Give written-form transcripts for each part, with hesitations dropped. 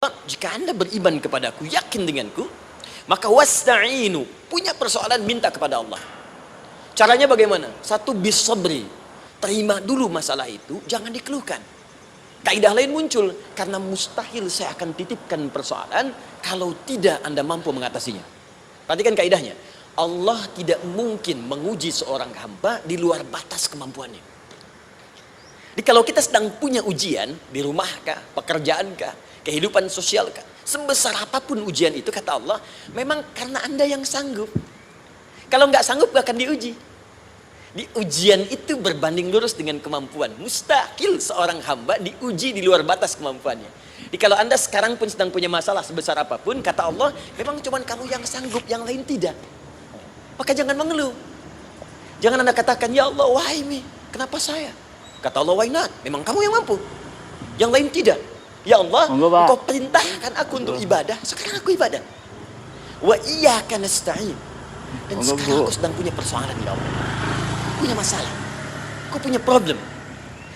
jika Anda beriman kepadaku, yakin denganku, maka wasta'inu, punya persoalan minta kepada Allah. Caranya bagaimana? Satu, bisabri, terima dulu masalah itu, jangan dikeluhkan. Kaidah lain muncul, karena mustahil saya akan titipkan persoalan kalau tidak Anda mampu mengatasinya. Perhatikan kaidahnya, Allah tidak mungkin menguji seorang hamba di luar batas kemampuannya. Jadi kalau kita sedang punya ujian di rumah kah, pekerjaan kah, kehidupan sosial kah, sebesar apapun ujian itu, kata Allah, memang karena Anda yang sanggup. Kalau nggak sanggup nggak akan diuji. Di ujian itu berbanding lurus dengan kemampuan. Mustahil seorang hamba diuji di luar batas kemampuannya. Jadi kalau Anda sekarang pun sedang punya masalah sebesar apapun, kata Allah, memang cuma kamu yang sanggup, yang lain tidak. Maka jangan mengeluh. Jangan Anda katakan, ya Allah, why me? Kenapa saya? Kata Allah, why not? Memang kamu yang mampu. Yang lain tidak. Ya Allah, Engkau perintahkan aku untuk ibadah, sekarang aku ibadah. Wa iyyaka nasta'in. Dan sekarang aku sedang punya persoalan, ya Allah. Punya masalah. Aku punya problem.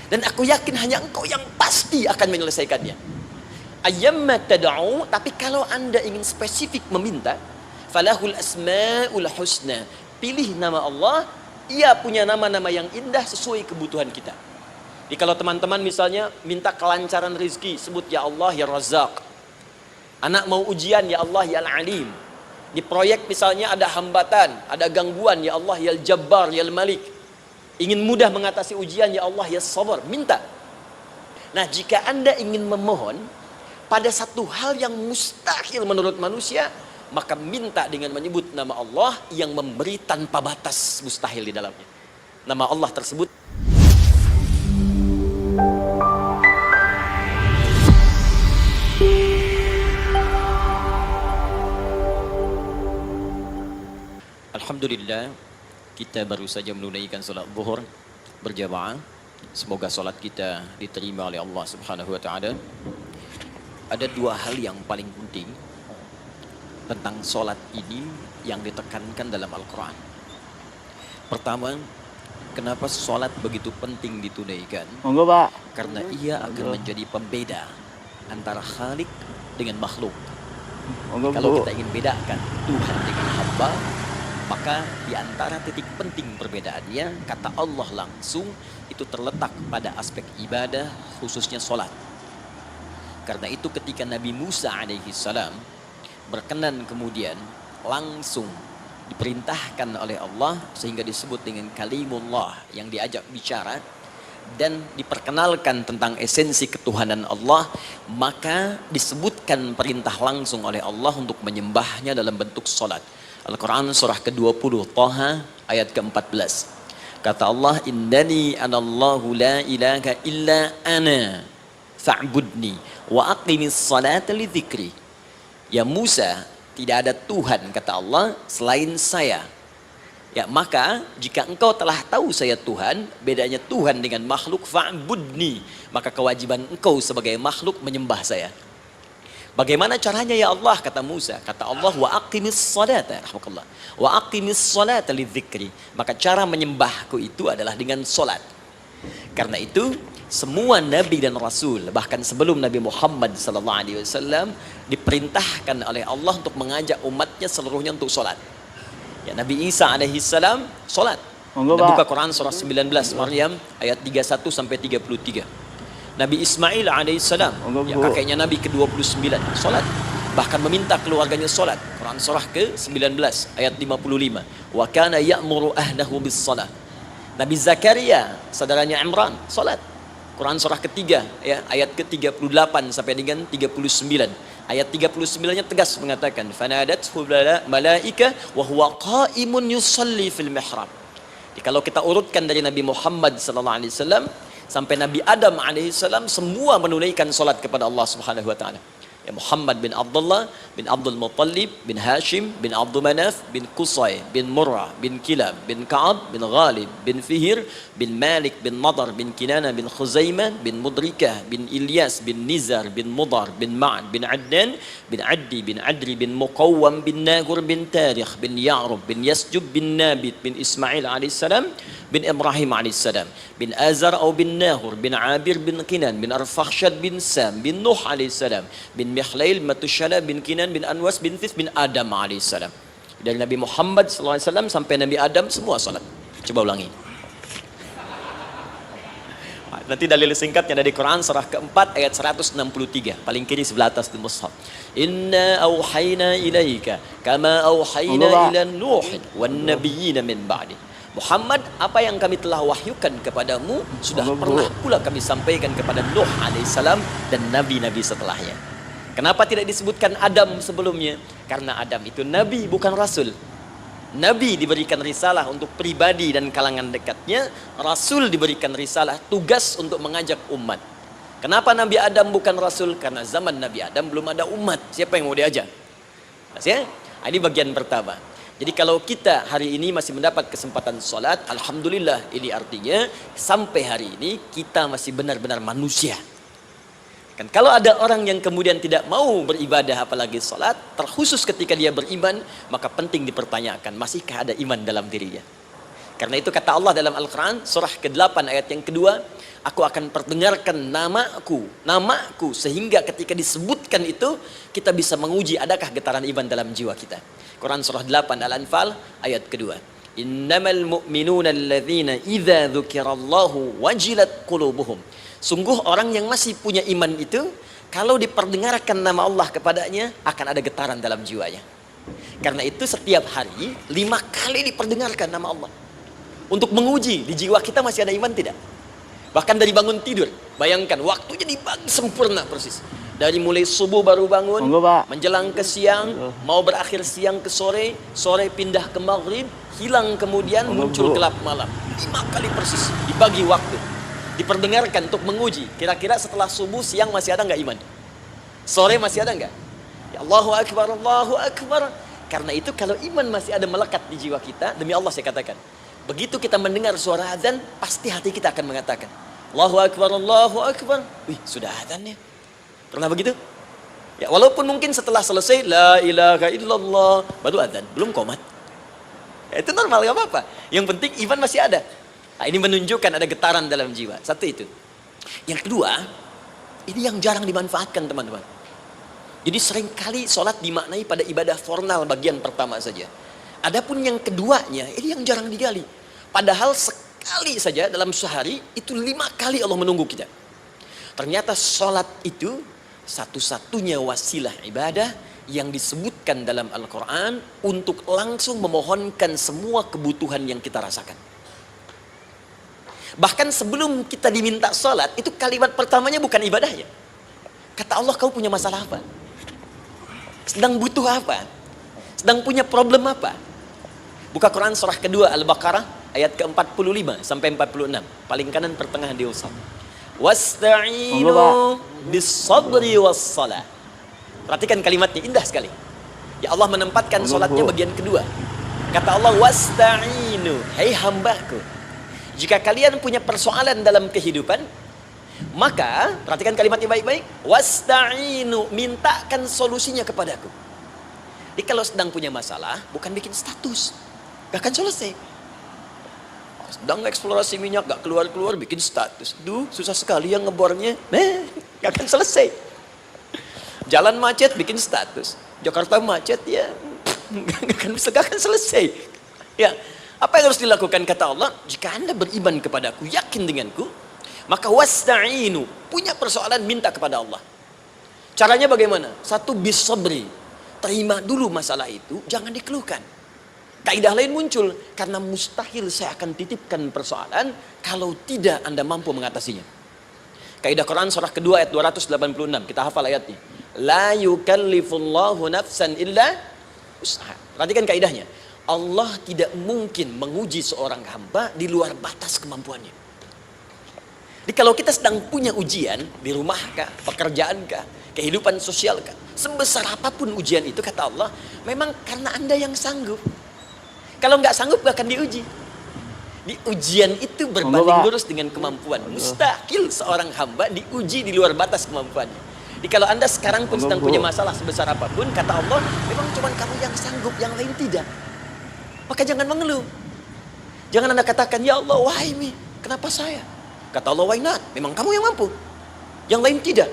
Dan aku yakin hanya Engkau yang pasti akan menyelesaikannya. Ayyamma tad'u, tapi kalau Anda ingin spesifik meminta, falahul asmaul husna. Pilih nama Allah, Ia punya nama-nama yang indah sesuai kebutuhan kita. Jadi kalau teman-teman misalnya minta kelancaran rezeki, sebut ya Allah ya Razzaq. Anak mau ujian, ya Allah ya Al-Alim. Di proyek misalnya ada hambatan, ada gangguan, ya Allah ya Al-Jabbar ya Al-Malik. Ingin mudah mengatasi ujian, ya Allah ya Sabar. Minta. Nah, jika Anda ingin memohon pada satu hal yang mustahil menurut manusia, maka minta dengan menyebut nama Allah yang memberi tanpa batas mustahil di dalamnya. Nama Allah tersebut Alhamdulillah, kita baru saja menunaikan salat zuhur berjamaah. Semoga salat kita diterima oleh Allah Subhanahu wa taala. Ada dua hal yang paling penting tentang salat ini yang ditekankan dalam Al-Qur'an. Pertama, kenapa salat begitu penting ditunaikan? Monggo, Pak. Karena ia akan menjadi pembeda antara Khalik dengan makhluk. Kalau kita ingin bedakan Tuhan dengan hamba, maka di antara titik penting perbedaannya, kata Allah langsung, itu terletak pada aspek ibadah, khususnya sholat. Karena itu ketika Nabi Musa alaihi salam berkenan kemudian langsung diperintahkan oleh Allah, sehingga disebut dengan kalimullah, yang diajak bicara dan diperkenalkan tentang esensi ketuhanan Allah, maka disebutkan perintah langsung oleh Allah untuk menyembahnya dalam bentuk sholat. Al-Quran surah ke-20 Taha ayat ke-14. Kata Allah, innani anallahu la ilaha illa ana fa'budni wa aqimis salata li dzikri. Ya Musa, tidak ada Tuhan, kata Allah, selain saya. Ya, maka jika engkau telah tahu saya Tuhan, bedanya Tuhan dengan makhluk, fa'budni, maka kewajiban engkau sebagai makhluk menyembah saya. Bagaimana caranya ya Allah, kata Musa? Kata Allah, wa aqimis salata, rahmatullah, wa aqimis salata lidzikri. Maka cara menyembahku itu adalah dengan solat. Karena itu semua nabi dan rasul, bahkan sebelum Nabi Muhammad SAW, diperintahkan oleh Allah untuk mengajak umatnya seluruhnya untuk solat. Ya, Nabi Isa alaihissalam solat. Kita buka Quran surah 19 Maryam ayat 31 sampai 33. Nabi Ismail alaihissalam, ya, kakeknya Nabi ke-29, solat. Bahkan meminta keluarganya solat. Quran surah ke-19 ayat 55. Wa kana ya'muru ahlahu bis salat. Nabi Zakaria, saudaranya Imran, solat. Quran surah ketiga, ya, ayat ke-38 sampai dengan 39. Ayat 39-nya tegas mengatakan, fanadathu malaika wa huwa qa'imun yusalli fil mihrab. Jadi kalau kita urutkan dari Nabi Muhammad SAW sampai Nabi Adam alaihissalam, semua menunaikan salat kepada Allah Subhanahu wa taala. Ya, Muhammad bin Abdullah bin Abdul Muttalib bin Hashim bin Abdul Manaf bin Qusay bin Murrah bin Kilab bin Ka'ab bin Ghalib bin Fihir bin Malik bin Nadar bin Kinana bin Khuzaimah bin Mudrikah bin Ilyas bin Nizar bin Mudar bin Ma'ad bin Adnan bin Addi bin Adri bin Muqawwam bin Nagur bin Tarikh bin Ya'rub bin Yasjub bin Nabit bin Ismail alaihissalam bin Ibrahim alaihissalam, bin Azar atau bin Nahur, bin Abir bin Kinan, bin Arfakhshad bin Sam, bin Nuh alaihissalam, bin Mihlail, Matushala bin Kinan, bin Anwas bin Tis, bin Adam alaihissalam. Dari Nabi Muhammad SAW sampai Nabi Adam semua salat. Coba ulangi. Nanti dalil singkatnya dari Quran surah keempat ayat 163 paling kiri sebelah atas di mushaf. Inna auhayna ilaika kama auhayna ila Nuh wan nabiyyin min ba'di. Muhammad, apa yang kami telah wahyukan kepadamu sudah pernah pula kami sampaikan kepada Nuh alaihissalam dan nabi-nabi setelahnya. Kenapa tidak disebutkan Adam sebelumnya? Karena Adam itu nabi bukan rasul. Nabi diberikan risalah untuk pribadi dan kalangan dekatnya. Rasul diberikan risalah tugas untuk mengajak umat. Kenapa Nabi Adam bukan rasul? Karena zaman Nabi Adam belum ada umat. Siapa yang mau diajak? Ya? Ini bagian pertama. Jadi kalau kita hari ini masih mendapat kesempatan sholat, alhamdulillah, ini artinya sampai hari ini kita masih benar-benar manusia. Kan kalau ada orang yang kemudian tidak mau beribadah apalagi sholat, terkhusus ketika dia beriman, maka penting dipertanyakan, masihkah ada iman dalam dirinya? Karena itu kata Allah dalam Al-Quran, surah ke-8 ayat yang kedua, aku akan perdengarkan namaku, sehingga ketika disebutkan itu, kita bisa menguji adakah getaran iman dalam jiwa kita. Quran surah 8 Al-Anfal ayat kedua. Innamal mu'minuna alladzina idza dzukirallahu wajilat qulubuhum. Sungguh orang yang masih punya iman itu, kalau diperdengarkan nama Allah kepadanya, akan ada getaran dalam jiwanya. Karena itu setiap hari 5 kali diperdengarkan nama Allah. Untuk menguji di jiwa kita masih ada iman tidak? Bahkan dari bangun tidur, bayangkan waktunya dibagi sempurna persis. Dari mulai subuh baru bangun, menjelang ke siang, mau berakhir siang ke sore, sore pindah ke maghrib, hilang kemudian muncul gelap malam. 5 kali persis dibagi waktu. Diperdengarkan untuk menguji, kira-kira setelah subuh siang masih ada nggak iman? Sore masih ada nggak? Ya Allahu Akbar, Allahu Akbar. Karena itu kalau iman masih ada melekat di jiwa kita, demi Allah saya katakan, begitu kita mendengar suara azan, pasti hati kita akan mengatakan Allahu Akbar, Allahu Akbar. Wih, sudah azannya. Pernah begitu? Ya, walaupun mungkin setelah selesai la ilaha illallah baru azan, belum qomat. Ya, itu normal, nggak apa-apa. Yang penting iman masih ada. Nah, ini menunjukkan ada getaran dalam jiwa. Satu itu. Yang kedua, ini yang jarang dimanfaatkan teman-teman. Jadi seringkali sholat dimaknai pada ibadah formal bagian pertama saja. Adapun yang keduanya, ini yang jarang digali. Padahal sekali saja dalam sehari, itu 5 kali Allah menunggu kita. Ternyata sholat itu satu-satunya wasilah ibadah yang disebutkan dalam Al-Quran untuk langsung memohonkan semua kebutuhan yang kita rasakan. Bahkan sebelum kita diminta sholat, itu kalimat pertamanya bukan ibadahnya. Kata Allah, kau punya masalah apa? Sedang butuh apa? Sedang punya problem apa? Buka Quran surah kedua Al-Baqarah ayat ke-45 sampai 46. Paling kanan pertengahan di usap. Wasta'inu bis-sabri was-salah. Perhatikan kalimatnya, indah sekali. Ya Allah menempatkan sholatnya bagian kedua. Kata Allah, wasta'inu, hai hambaku, jika kalian punya persoalan dalam kehidupan, maka perhatikan kalimatnya baik-baik. Wasta'inu, mintakan solusinya kepadaku. Jadi kalau sedang punya masalah, bukan bikin status, gak akan selesai. Sedang eksplorasi minyak, gak keluar-keluar, bikin status. Duh, susah sekali yang ngebornya. Gak akan selesai. Jalan macet, bikin status. Jakarta macet, ya gak akan selesai. Ya. Apa yang harus dilakukan? Kata Allah, jika anda beriman kepadaku, yakin denganku, maka wasta'inu, punya persoalan minta kepada Allah. Caranya bagaimana? Satu, bis-sabri, terima dulu masalah itu, jangan dikeluhkan. Kaidah lain muncul, karena mustahil saya akan titipkan persoalan kalau tidak anda mampu mengatasinya. Kaidah Quran surah kedua ayat 286, kita hafal ayatnya. La yukallifullahu nafsan illa usaha. Perhatikan kaidahnya. Allah tidak mungkin menguji seorang hamba di luar batas kemampuannya. Jadi kalau kita sedang punya ujian di rumah kah, pekerjaan kah, kehidupan sosial kah, sebesar apapun ujian itu, kata Allah, memang karena anda yang sanggup. Kalau nggak sanggup gak akan diuji. Di ujian itu berbanding lurus dengan kemampuan. Mustahil seorang hamba diuji di luar batas kemampuannya. Jadi kalau anda sekarang pun sedang punya masalah sebesar apapun, kata Allah, memang cuma kamu yang sanggup, yang lain tidak. Maka jangan mengeluh. Jangan Anda katakan, ya Allah, why me? Kenapa saya? Kata Allah, why not? Memang kamu yang mampu. Yang lain tidak.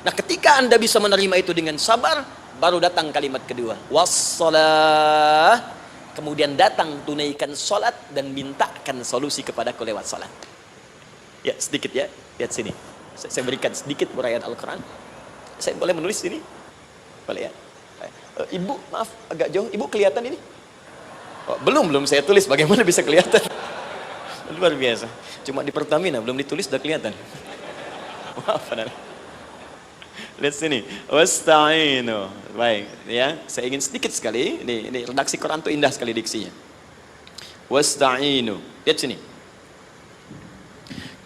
Nah, ketika Anda bisa menerima itu dengan sabar, baru datang kalimat kedua. Wassalah. Kemudian datang tunaikan salat dan mintakan solusi kepadaku lewat salat. Ya, sedikit ya. Lihat sini. Saya berikan sedikit uraian Al-Quran. Saya boleh menulis sini? Boleh ya? Ibu, maaf, agak jauh. Ibu kelihatan ini? Oh, belum saya tulis, bagaimana bisa kelihatan? Luar biasa. Cuma di Pertamina belum ditulis udah kelihatan. Maaf, lihat sini. Wasta'inu. Baik, ya. Saya ingin sedikit sekali. Ini redaksi Quran itu indah sekali diksinya. Wasta'inu. Lihat sini.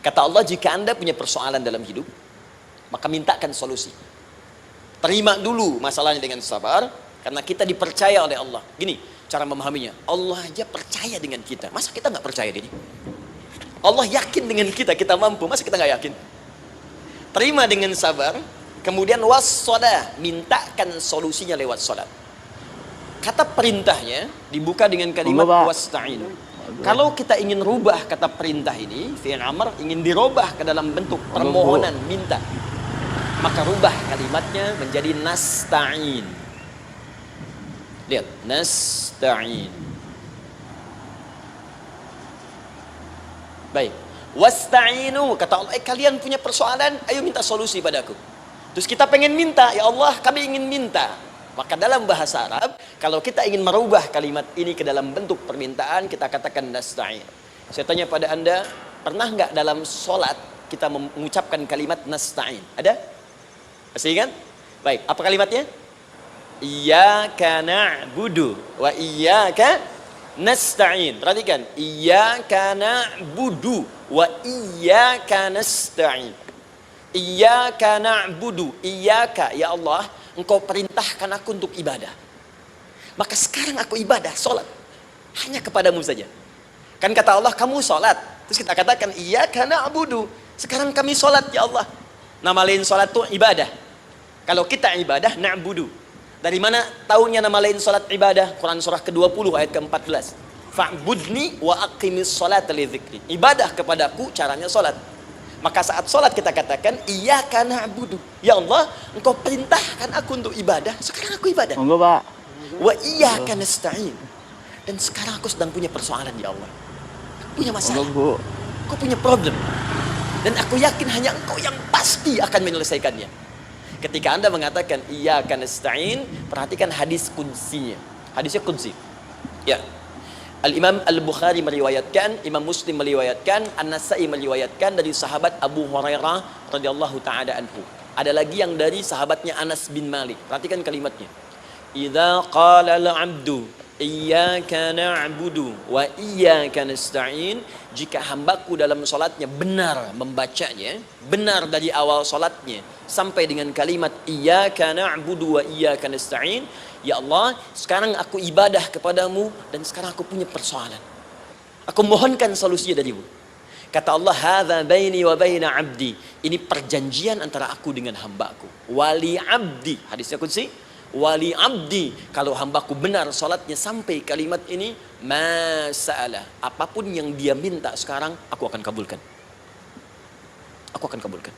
Kata Allah, jika Anda punya persoalan dalam hidup, maka mintakan solusi. Terima dulu masalahnya dengan sabar, karena kita dipercaya oleh Allah. Gini cara memahaminya, Allah aja percaya dengan kita, masa kita nggak percaya diri? Allah yakin dengan kita mampu, masa kita nggak yakin? Terima dengan sabar, kemudian wassalah, mintakan solusinya lewat salat. Kata perintahnya dibuka dengan kalimat wasta'inu. Kalau kita ingin rubah kata perintah ini, fi'il amr, ingin dirubah ke dalam bentuk permohonan, minta, maka rubah kalimatnya menjadi nasta'in. Lihat, nasta'in. Baik. Wasta'inu, kata Allah, kalian punya persoalan, ayo minta solusi padaku. Terus kita pengen minta, ya Allah, kami ingin minta. Maka dalam bahasa Arab, kalau kita ingin merubah kalimat ini ke dalam bentuk permintaan, kita katakan nasta'in. Saya tanya pada Anda, pernah nggak dalam sholat kita mengucapkan kalimat nasta'in? Ada? Masih ingat? Baik, apa kalimatnya? Iyyaka na'budu wa iyyaka nasta'in. Perhatikan, iyyaka na'budu wa iyyaka nasta'in. Iyyaka na'budu, iyyaka, ya Allah, Engkau perintahkan aku untuk ibadah. Maka sekarang aku ibadah, sholat, hanya kepadamu saja. Kan kata Allah, kamu sholat. Terus kita katakan, iyyaka na'budu. Sekarang kami sholat, ya Allah. Nama lain sholat itu ibadah. Kalau kita ibadah, na'budu. Dari mana tahunya nama lain salat ibadah? Quran surah ke-20 ayat ke-14. Fa'budni wa aqimis salata li dzikri. Ibadah kepadaku caranya salat. Maka saat salat kita katakan iyyaka na'budu. Ya Allah, Engkau perintahkan aku untuk ibadah, sekarang aku ibadah. Monggo, Pak. Wa iyyaka nasta'in. Dan sekarang aku sedang punya persoalan, ya Allah. Punya masalah. Monggo, Bu. Aku punya problem. Dan aku yakin hanya Engkau yang pasti akan menyelesaikannya. Ketika Anda mengatakan iyyaka nasta'in, perhatikan hadis kunsinya. Hadisnya kunsi. Ya. Al-Imam Al-Bukhari meriwayatkan, Imam Muslim meriwayatkan, An-Nasa'i meriwayatkan dari sahabat Abu Hurairah radhiyallahu taala anhu. Ada lagi yang dari sahabatnya Anas bin Malik. Perhatikan kalimatnya. Idza qala al-'abdu iyyaka na'budu wa iyyaka nasta'in, jika hambaku dalam salatnya benar membacanya, benar dari awal salatnya sampai dengan kalimat iyyaka na'budu wa iyyaka nasta'in, ya Allah, sekarang aku ibadah kepadamu dan sekarang aku punya persoalan. Aku mohonkan solusinya darimu. Kata Allah, hadza baini wa baina 'abdi. Ini perjanjian antara aku dengan hambaku. Wali 'abdi. Hadisnya kunci. Wali 'abdi. Kalau hambaku benar salatnya sampai kalimat ini, masa'alah. Apapun yang dia minta sekarang, aku akan kabulkan. Aku akan kabulkan.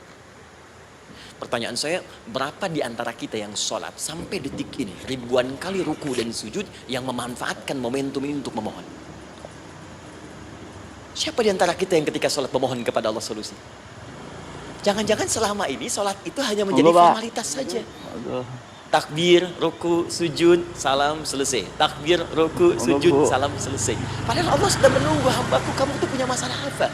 Pertanyaan saya, berapa di antara kita yang sholat sampai detik ini ribuan kali ruku dan sujud yang memanfaatkan momentum ini untuk memohon? Siapa di antara kita yang ketika sholat memohon kepada Allah solusi? Jangan-jangan selama ini sholat itu hanya menjadi formalitas saja. Takbir, ruku, sujud, salam, selesai. Takbir, ruku, sujud, salam, selesai. Padahal Allah sudah menunggu hambaku, kamu tuh punya masalah apa?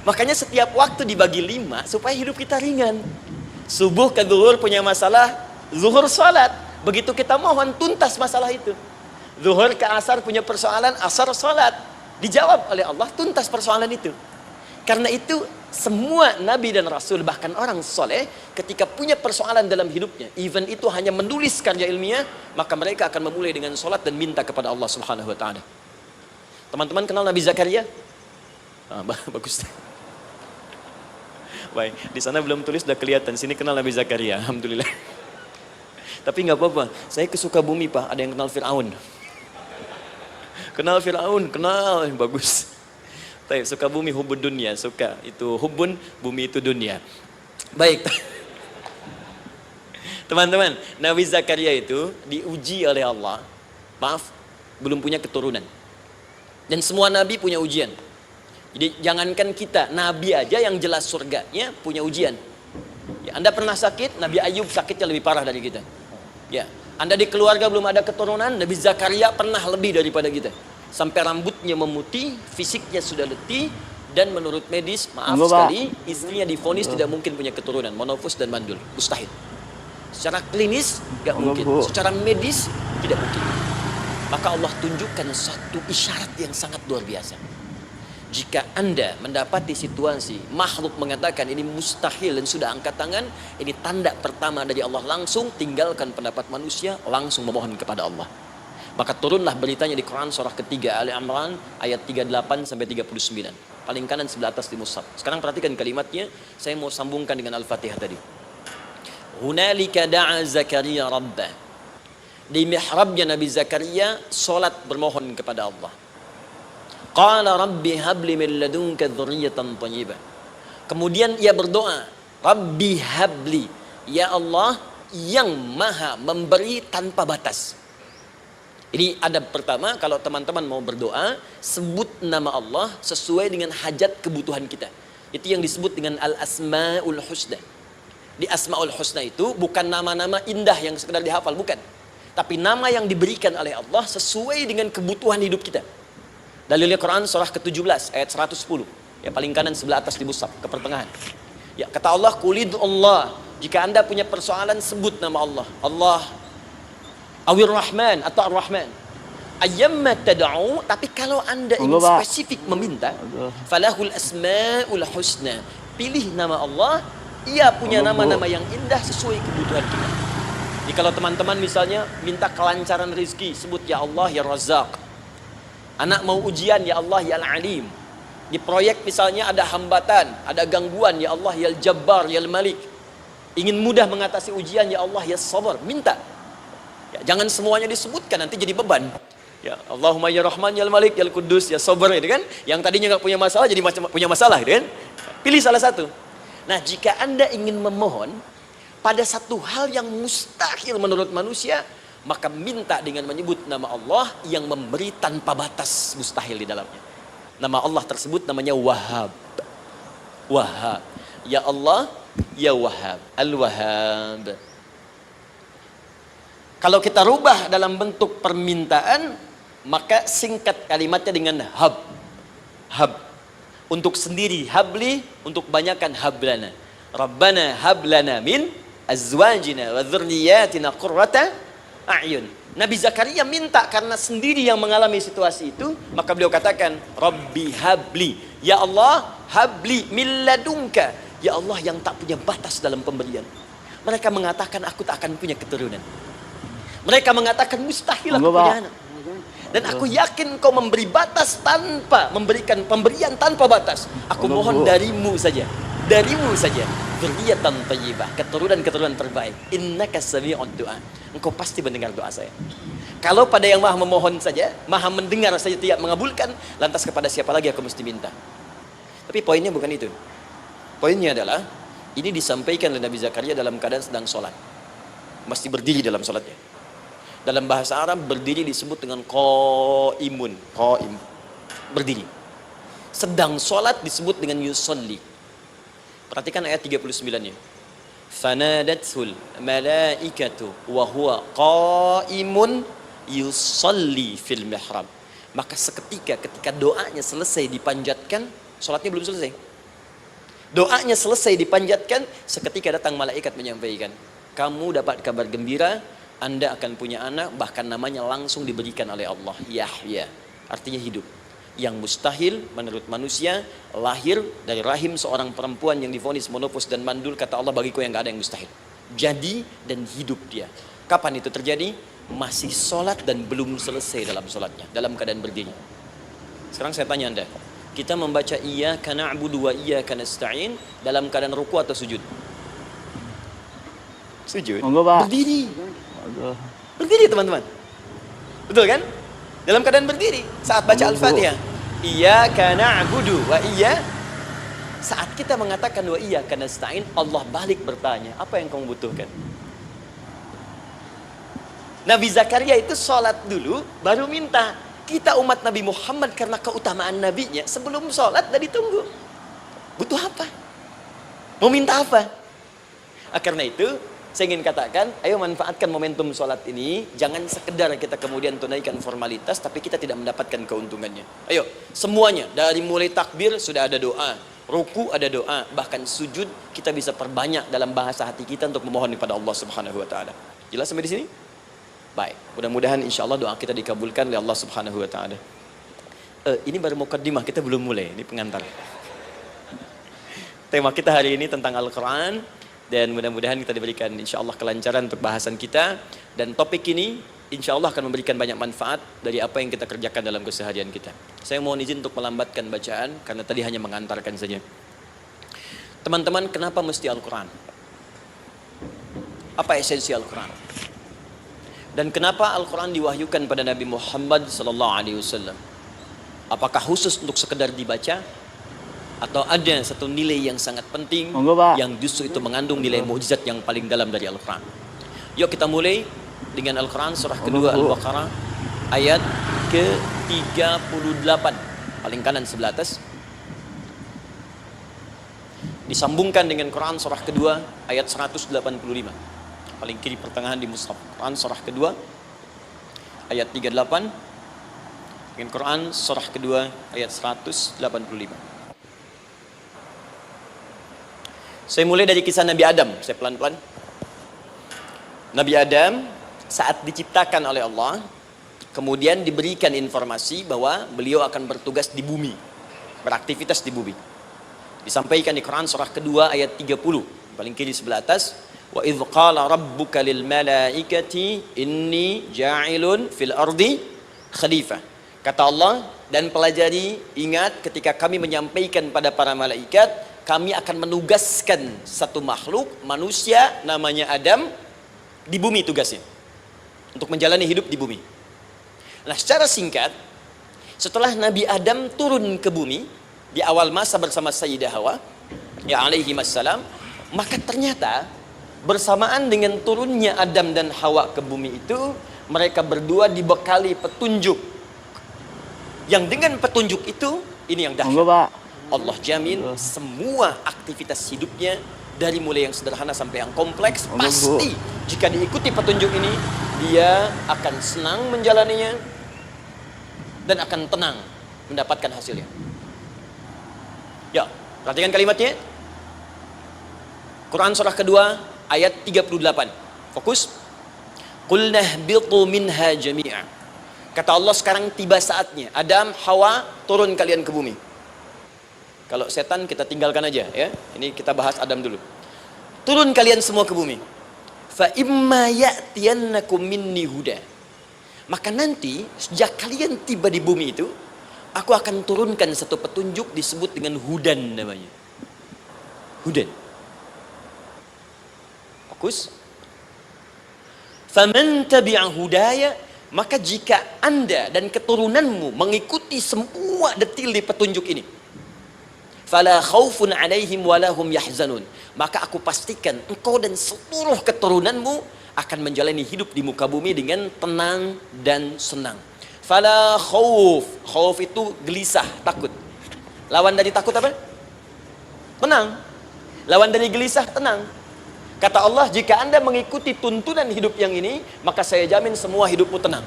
Makanya setiap waktu dibagi 5 supaya hidup kita ringan. Subuh ke zuhur punya masalah, zuhur salat. Begitu kita mohon, tuntas masalah itu. Zuhur ke asar punya persoalan, asar salat. Dijawab oleh Allah, tuntas persoalan itu. Karena itu semua nabi dan rasul, bahkan orang soleh, ketika punya persoalan dalam hidupnya, even itu hanya menulis karya ilmiah, maka mereka akan memulai dengan salat dan minta kepada Allah Subhanahu wa taala. Teman-teman kenal Nabi Zakaria? Bagus. Baik, di sana belum tulis, sudah kelihatan. Sini kenal Nabi Zakaria, alhamdulillah. Tapi nggak apa-apa. Saya ke Sukabumi, Pak. Ada yang kenal Fir'aun? Kenal Firaun, kenal, bagus. Baik, suka bumi hubun dunia, suka itu hubun bumi itu dunia. Baik. Teman-teman, Nabi Zakaria itu diuji oleh Allah. Maaf, belum punya keturunan. Dan semua nabi punya ujian. Jadi jangankan kita, nabi aja yang jelas surganya punya ujian. Ya, Anda pernah sakit, Nabi Ayub sakitnya lebih parah dari kita. Ya, Anda di keluarga belum ada keturunan, Nabi Zakaria pernah lebih daripada kita. Sampai rambutnya memutih, fisiknya sudah letih, dan menurut medis, maaf sekali, istrinya divonis tidak mungkin punya keturunan, monofus dan mandul, mustahil. Secara klinis gak mungkin, secara medis tidak mungkin. Maka Allah tunjukkan satu isyarat yang sangat luar biasa. Jika Anda mendapati situasi makhluk mengatakan ini mustahil dan sudah angkat tangan, ini tanda pertama dari Allah, langsung tinggalkan pendapat manusia, langsung memohon kepada Allah. Maka turunlah beritanya di Quran surah ketiga Ali Imran ayat 38 sampai 39. Paling kanan sebelah atas di mushaf. Sekarang perhatikan kalimatnya, saya mau sambungkan dengan Al-Fatihah tadi. Hunalika da'a Zakaria rabbah. Di mihrabnya Nabi Zakaria salat bermohon kepada Allah. Qala rabbi habli min ladunka dzurriyyatan thayyibah. Kemudian ia berdoa, Rabbi habli, ya Allah yang maha memberi tanpa batas. Ini adab pertama, kalau teman-teman mau berdoa, sebut nama Allah sesuai dengan hajat kebutuhan kita. Itu yang disebut dengan al-asma'ul husna. Di asma'ul husna itu bukan nama-nama indah yang sekedar dihafal, bukan. Tapi nama yang diberikan oleh Allah sesuai dengan kebutuhan hidup kita. Dalilnya Quran surah ke-17 ayat 110. Ya, paling kanan sebelah atas di mushaf, ke pertengahan. Ya, kata Allah, Qulid Allah. Jika Anda punya persoalan, sebut nama Allah. Allah Awir Rahman atau Ar-Rahman. Ayyamma tad'u, tapi kalau Anda ingin spesifik meminta, falahul asmaul husna. Pilih nama Allah, ia punya nama-nama yang indah sesuai kebutuhan kita. Jadi kalau teman-teman misalnya minta kelancaran rezeki, sebut ya Allah ya Razzaq. Anak mau ujian, ya Allah ya Al-Alim. Di proyek misalnya ada hambatan, ada gangguan, ya Allah ya Al-Jabbar ya Al-Malik. Ingin mudah mengatasi ujian, ya Allah ya Sabar. Minta. Ya, jangan semuanya disebutkan, nanti jadi beban. Ya Allahumma ya Rahman ya Al-Malik ya Al-Quddus ya Sabar, gitu kan. Yang tadinya nggak punya masalah jadi punya masalah, gitu kan. Pilih salah satu. Nah, jika Anda ingin memohon pada satu hal yang mustahil menurut manusia, maka minta dengan menyebut nama Allah yang memberi tanpa batas, mustahil di dalamnya. Nama Allah tersebut namanya Wahhab. Wahhab. Ya Allah, ya Wahhab. Al-Wahhab. Kalau kita rubah dalam bentuk permintaan, maka singkat kalimatnya dengan hab. Hab. Untuk sendiri habli, untuk banyakkan hablana. Rabbana hablana min azwajina wa dzurriyyatina qurrata a'yun. Nabi Zakaria minta karena sendiri yang mengalami situasi itu, maka beliau katakan, Rabbi habli, ya Allah habli min ladunka, ya Allah yang tak punya batas dalam pemberian. Mereka mengatakan aku tak akan punya keturunan. Mereka mengatakan mustahil aku punya anak. Dan aku yakin kau memberi batas tanpa memberikan pemberian tanpa batas. Aku mohon darimu saja. Darimu saja. Dzurriyyatan thayyibah, keturunan-keturunan terbaik. Innaka sami'ud du'a. Engkau pasti mendengar doa saya. Kalau pada yang maha memohon saja, maha mendengar saja tidak mengabulkan, lantas kepada siapa lagi aku mesti minta? Tapi poinnya bukan itu. Poinnya adalah ini disampaikan oleh Nabi Zakaria dalam keadaan sedang sholat. Mesti berdiri dalam sholatnya. Dalam bahasa Arab berdiri disebut dengan qaimun. Qaim. Berdiri. Sedang sholat disebut dengan yusolli. Perhatikan ayat 39-nya. Fanadatul malaikatu wa huwa qaimun yusolli fil mihrab. Maka seketika ketika doanya selesai dipanjatkan, sholatnya belum selesai. Doanya selesai dipanjatkan, seketika datang malaikat menyampaikan, kamu dapat kabar gembira, Anda akan punya anak, bahkan namanya langsung diberikan oleh Allah, Yahya, artinya hidup. Yang mustahil menurut manusia, lahir dari rahim seorang perempuan yang divonis monopus dan mandul, kata Allah, bagiku yang gak ada yang mustahil. Jadi dan hidup dia. Kapan itu terjadi? Masih sholat dan belum selesai dalam sholatnya, dalam keadaan berdiri. Sekarang saya tanya Anda, kita membaca iyyaka na'budu wa iyyaka nasta'in dalam keadaan ruku atau sujud? Sujud. Berdiri. Berdiri teman-teman. Betul kan? Dalam keadaan berdiri saat baca Al-Fatihah. Iyyaka na'budu wa saat kita mengatakan wa iyyaka nasta'in, Allah balik bertanya, apa yang kamu butuhkan? Nabi Zakaria itu sholat dulu, baru minta. Kita umat Nabi Muhammad karena keutamaan nabinya, sebelum sholat dah ditunggu. Butuh apa? Mau minta apa? Karena itu, saya ingin katakan, ayo manfaatkan momentum sholat ini. Jangan sekedar kita kemudian tunaikan formalitas, tapi kita tidak mendapatkan keuntungannya. Ayo, semuanya, dari mulai takbir sudah ada doa, ruku ada doa, bahkan sujud kita bisa perbanyak dalam bahasa hati kita untuk memohon kepada Allah Subhanahu wa taala. Jelas sampai di sini? Baik, mudah-mudahan insyaallah doa kita dikabulkan oleh Allah Subhanahu wa taala. Ini baru mukaddimah, kita belum mulai, ini pengantar. Tema kita hari ini tentang Al-Qur'an, dan mudah-mudahan kita diberikan insyaallah kelancaran untuk bahasan kita, dan topik ini insyaallah akan memberikan banyak manfaat dari apa yang kita kerjakan dalam keseharian kita. Saya mohon izin untuk melambatkan bacaan karena tadi hanya mengantarkan saja. Teman-teman, kenapa mesti Al-Quran? Apa esensi Al-Quran? Dan kenapa Al-Quran diwahyukan pada Nabi Muhammad SAW? Apakah khusus untuk sekedar dibaca? Atau ada satu nilai yang sangat penting yang justru itu mengandung nilai mukjizat yang paling dalam dari Al-Quran? Yuk kita mulai dengan Al-Quran surah kedua Al-Baqarah ayat ke-38, paling kanan sebelah atas, disambungkan dengan Quran surah kedua ayat 185, paling kiri pertengahan di mushaf. Quran surah kedua ayat 38 dengan Quran surah kedua ayat 185. Saya mulai dari kisah Nabi Adam, saya pelan-pelan. Nabi Adam saat diciptakan oleh Allah, kemudian diberikan informasi bahwa beliau akan bertugas di bumi, beraktivitas di bumi. Disampaikan di Quran surah kedua ayat 30, paling kiri sebelah atas. Wa idh qala rabbuka lil malaikati inni ja'ilun fil ardi khalifah. Kata Allah, dan pelajari, ingat ketika kami menyampaikan pada para malaikat, kami akan menugaskan satu makhluk, manusia namanya Adam, di bumi tugasnya, untuk menjalani hidup di bumi. Nah, secara singkat, setelah Nabi Adam turun ke bumi di awal masa bersama Sayyidah Hawa, ya alaihi wassalam, maka ternyata bersamaan dengan turunnya Adam dan Hawa ke bumi itu, mereka berdua dibekali petunjuk. Yang dengan petunjuk itu, ini yang dahsyat. Allah jamin semua aktivitas hidupnya, dari mulai yang sederhana sampai yang kompleks, pasti jika diikuti petunjuk ini, dia akan senang menjalaninya dan akan tenang mendapatkan hasilnya. Ya, perhatikan kalimatnya. Quran surah kedua ayat 38. Fokus. Qul nahbitu minha jami'a. Kata Allah, sekarang tiba saatnya. Adam, Hawa, turun kalian ke bumi. Kalau setan kita tinggalkan aja ya. Ini kita bahas Adam dulu. Turun kalian semua ke bumi. Fa imma ya'tiyannakum minni huda. Maka nanti sejak kalian tiba di bumi itu, aku akan turunkan satu petunjuk disebut dengan hudan namanya. Hudan. Fokus. Faman tabi'a hudaya, maka jika Anda dan keturunanmu mengikuti semua detil di petunjuk ini, fala khaufun alaihim walahum yahzanun, maka aku pastikan engkau dan seluruh keturunanmu akan menjalani hidup di muka bumi dengan tenang dan senang. Fala khauf, khauf itu gelisah, takut. Lawan dari takut apa? Tenang. Lawan dari gelisah, tenang. Kata Allah, jika Anda mengikuti tuntunan hidup yang ini, maka saya jamin semua hidupmu tenang.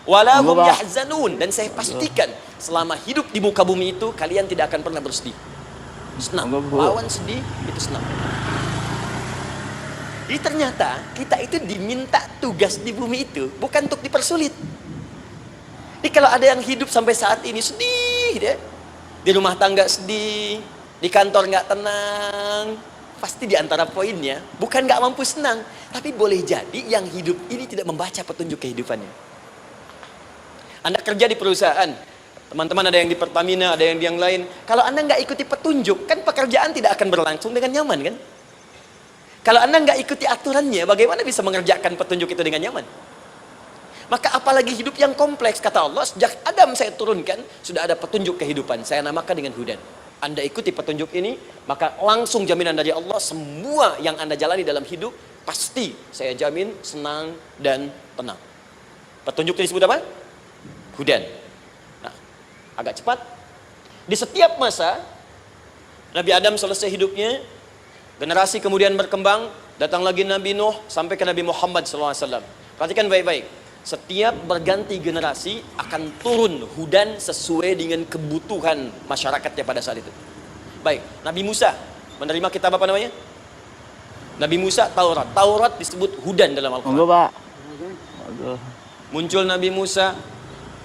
Walahum yahzanun, dan saya pastikan selama hidup di muka bumi itu kalian tidak akan pernah bersedih. Senang. Lawan sedih itu senang. Jadi ternyata kita itu diminta tugas di bumi itu bukan untuk dipersulit. Jadi kalau ada yang hidup sampai saat ini sedih deh, di rumah tangga sedih, di kantor nggak tenang, pasti di antara poinnya bukan nggak mampu senang, tapi boleh jadi yang hidup ini tidak membaca petunjuk kehidupannya. Anda kerja di perusahaan, teman-teman ada yang di Pertamina, ada yang di yang lain. Kalau Anda nggak ikuti petunjuk, kan pekerjaan tidak akan berlangsung dengan nyaman kan? Kalau Anda nggak ikuti aturannya, bagaimana bisa mengerjakan petunjuk itu dengan nyaman? Maka apalagi hidup yang kompleks. Kata Allah, sejak Adam saya turunkan, sudah ada petunjuk kehidupan. Saya namakan dengan hudan. Anda ikuti petunjuk ini, maka langsung jaminan dari Allah, semua yang Anda jalani dalam hidup, pasti saya jamin senang dan tenang. Petunjuk ini disebut apa? Hudan. Nah, agak cepat. Di setiap masa, Nabi Adam selesai hidupnya, generasi kemudian berkembang, datang lagi Nabi Nuh, sampai ke Nabi Muhammad SAW. Perhatikan baik-baik. Setiap berganti generasi akan turun hudan sesuai dengan kebutuhan masyarakatnya pada saat itu. Baik, Nabi Musa menerima kitab apa namanya? Nabi Musa, Taurat. Taurat disebut hudan dalam Al-Quran. Monggo, Pak. Muncul Nabi Musa,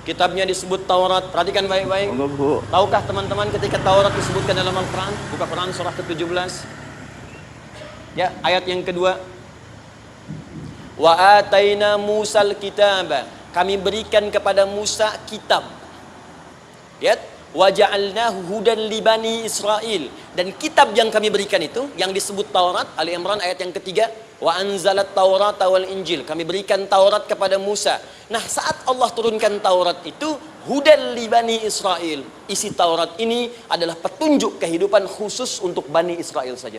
kitabnya disebut Taurat. Perhatikan baik-baik. Monggo, Bu. Tahukah teman-teman ketika Taurat disebutkan dalam Al-Quran? Buka Quran surah ke-17. Ya, ayat yang kedua. Wa ataina Musal kitaba. Kami berikan kepada Musa kitab. Lihat, wa ja'alnahu hudan li bani Israil. Dan kitab yang kami berikan itu, yang disebut Taurat, Ali Imran ayat yang ketiga, wa anzalat Taurata wal Injil. Kami berikan Taurat kepada Musa. Nah, saat Allah turunkan Taurat itu, hudan li bani Israil. Isi Taurat ini adalah petunjuk kehidupan khusus untuk Bani Israel saja,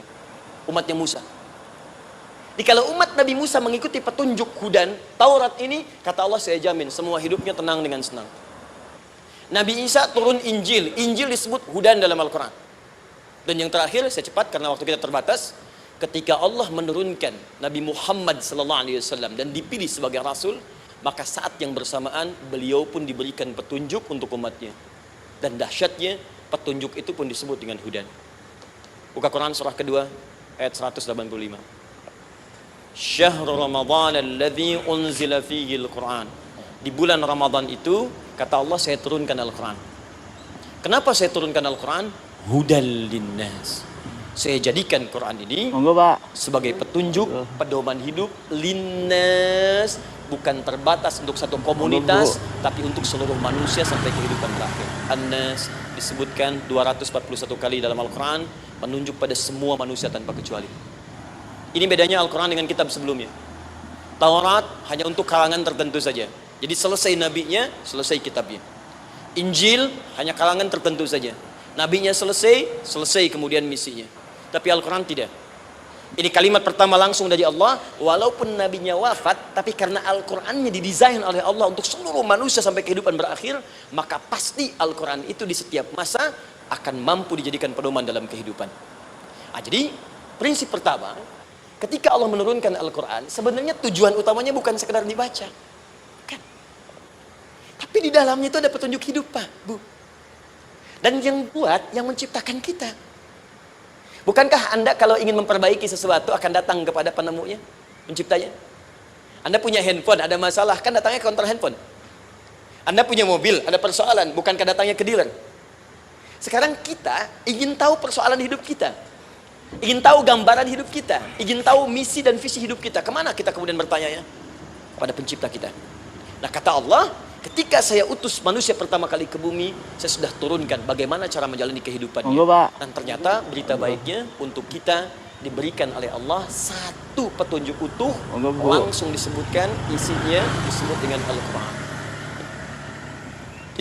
umatnya Musa. Jadi kalau umat Nabi Musa mengikuti petunjuk hudan Taurat ini, kata Allah, saya jamin semua hidupnya tenang dengan senang. Nabi Isa turun Injil. Injil disebut hudan dalam Al-Quran. Dan yang terakhir, saya cepat karena waktu kita terbatas, ketika Allah menurunkan Nabi Muhammad SAW dan dipilih sebagai Rasul, maka saat yang bersamaan beliau pun diberikan petunjuk untuk umatnya. Dan dahsyatnya, petunjuk itu pun disebut dengan hudan. Buka Quran surah kedua ayat 185. Syahr Ramadan alladzi unzila fihi al-Quran. Di bulan Ramadan itu, kata Allah, saya turunkan Al-Quran. Kenapa saya turunkan Al-Quran? Hudal linnas. Saya jadikan Quran ini Monggo, Pak. sebagai petunjuk, pedoman hidup linnas, bukan terbatas untuk satu komunitas, tapi untuk seluruh manusia sampai kehidupan berakhir. An-Nas disebutkan 241 kali dalam Al-Quran, menunjuk pada semua manusia tanpa kecuali. Ini bedanya Al-Quran dengan kitab sebelumnya. Taurat hanya untuk kalangan tertentu saja. Jadi selesai nabinya, selesai kitabnya. Injil hanya kalangan tertentu saja. Nabinya selesai, selesai kemudian misinya. Tapi Al-Quran tidak. Ini kalimat pertama langsung dari Allah. Walaupun nabinya wafat, tapi karena Al-Qurannya didesain oleh Allah untuk seluruh manusia sampai kehidupan berakhir, maka pasti Al-Quran itu di setiap masa akan mampu dijadikan pedoman dalam kehidupan. Nah, jadi prinsip pertama, ketika Allah menurunkan Al-Quran, sebenarnya tujuan utamanya bukan sekedar dibaca, kan? Tapi di dalamnya itu ada petunjuk hidup, Pak, Bu. Dan yang buat, yang menciptakan kita. Bukankah Anda kalau ingin memperbaiki sesuatu akan datang kepada penemunya, penciptanya? Anda punya handphone, ada masalah, kan datangnya ke counter handphone. Anda punya mobil, ada persoalan, bukankah datangnya ke dealer? Sekarang kita ingin tahu persoalan hidup kita, ingin tahu gambaran hidup kita, ingin tahu misi dan visi hidup kita. Kemana kita kemudian bertanya? Pada pencipta kita. Nah, kata Allah, ketika saya utus manusia pertama kali ke bumi, saya sudah turunkan bagaimana cara menjalani kehidupannya. Monggo, Pak. Dan ternyata berita baiknya untuk kita diberikan oleh Allah satu petunjuk utuh. Monggo, Bu. Langsung disebutkan, isinya disebut dengan Al-Quran.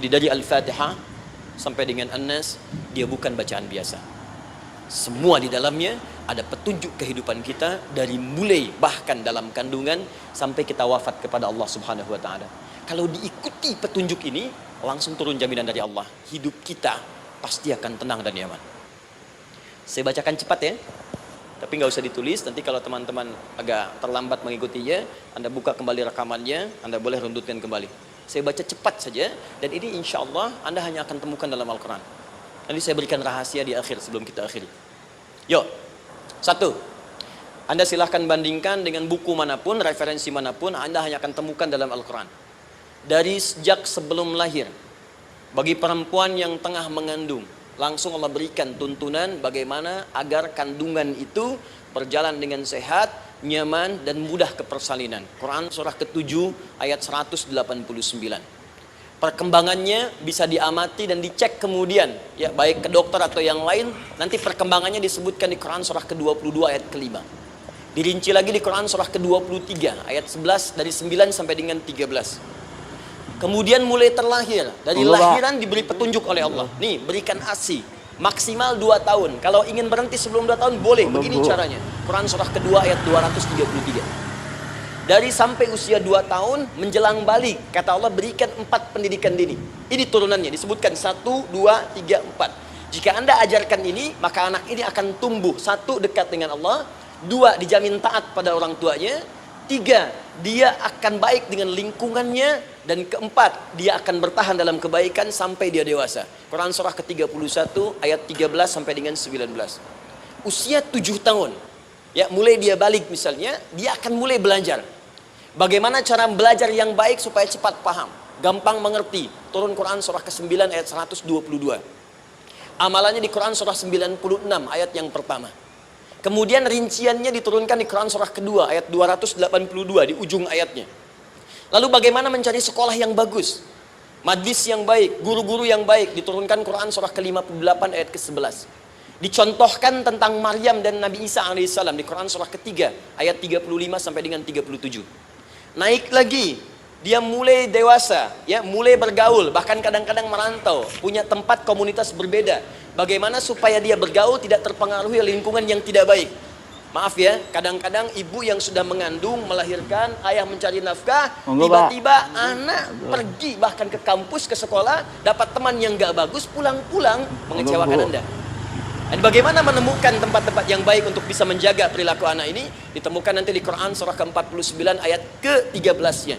Jadi dari Al-Fatihah sampai dengan An-Nas, dia bukan bacaan biasa. Semua di dalamnya ada petunjuk kehidupan kita dari mulai bahkan dalam kandungan sampai kita wafat kepada Allah Subhanahu wa taala. Kalau diikuti petunjuk ini, langsung turun jaminan dari Allah. Hidup kita pasti akan tenang dan nyaman. Saya bacakan cepat ya. Tapi nggak usah ditulis, nanti kalau teman-teman agak terlambat mengikutinya, Anda buka kembali rekamannya, Anda boleh rundutkan kembali. Saya baca cepat saja, dan ini insya Allah Anda hanya akan temukan dalam Al-Quran. Nanti saya berikan rahasia di akhir sebelum kita akhiri. Yuk, satu, Anda silahkan bandingkan dengan buku manapun, referensi manapun, Anda hanya akan temukan dalam Al-Quran. Dari sejak sebelum lahir, bagi perempuan yang tengah mengandung, langsung Allah berikan tuntunan bagaimana agar kandungan itu berjalan dengan sehat, nyaman, dan mudah ke persalinan. Quran surah ke-7 ayat 189. Perkembangannya bisa diamati dan dicek kemudian, ya, baik ke dokter atau yang lain. Nanti perkembangannya disebutkan di Quran surah ke-22 ayat ke-5. Dirinci lagi di Quran surah ke-23 ayat 11 dari 9 sampai dengan 13. Kemudian mulai terlahir. Dari Allah, Pak. lahiran diberi petunjuk oleh Allah. Nih, berikan ASI. Maksimal 2 tahun. Kalau ingin berhenti sebelum 2 tahun, boleh. Allah, Begini Bu. caranya. Quran surah kedua ayat 233. Dari sampai usia 2 tahun menjelang balik, kata Allah berikan 4 pendidikan dini. Ini turunannya, disebutkan 1, 2, 3, 4. Jika Anda ajarkan ini, maka anak ini akan tumbuh. 1, dekat dengan Allah. 2, dijamin taat pada orang tuanya. 3, dia akan baik dengan lingkungannya. Dan keempat, dia akan bertahan dalam kebaikan sampai dia dewasa. Quran surah ke-31 ayat 13 sampai dengan 19. Usia 7 tahun, ya mulai dia balik misalnya, dia akan mulai belajar. Bagaimana cara belajar yang baik supaya cepat paham, gampang mengerti. Turun Quran surah ke-9 ayat 122. Amalannya di Quran surah 96 ayat yang pertama. Kemudian rinciannya diturunkan di Quran surah kedua ayat 282 di ujung ayatnya. Lalu bagaimana mencari sekolah yang bagus, majlis yang baik, guru-guru yang baik, diturunkan Quran surah ke-58 ayat ke-11. Dicontohkan tentang Maryam dan Nabi Isa alaihissalam di Quran surah ketiga ayat 35 sampai dengan 37. Naik lagi, dia mulai dewasa, ya mulai bergaul, bahkan kadang-kadang merantau, punya tempat komunitas berbeda. Bagaimana supaya dia bergaul tidak terpengaruhi lingkungan yang tidak baik. Maaf ya, kadang-kadang ibu yang sudah mengandung, melahirkan, ayah mencari nafkah, tiba-tiba anak pergi bahkan ke kampus, ke sekolah, dapat teman yang gak bagus, pulang-pulang mengecewakan Anda. Dan bagaimana menemukan tempat-tempat yang baik untuk bisa menjaga perilaku anak ini? Ditemukan nanti di Quran surah ke-49 ayat ke-13-nya.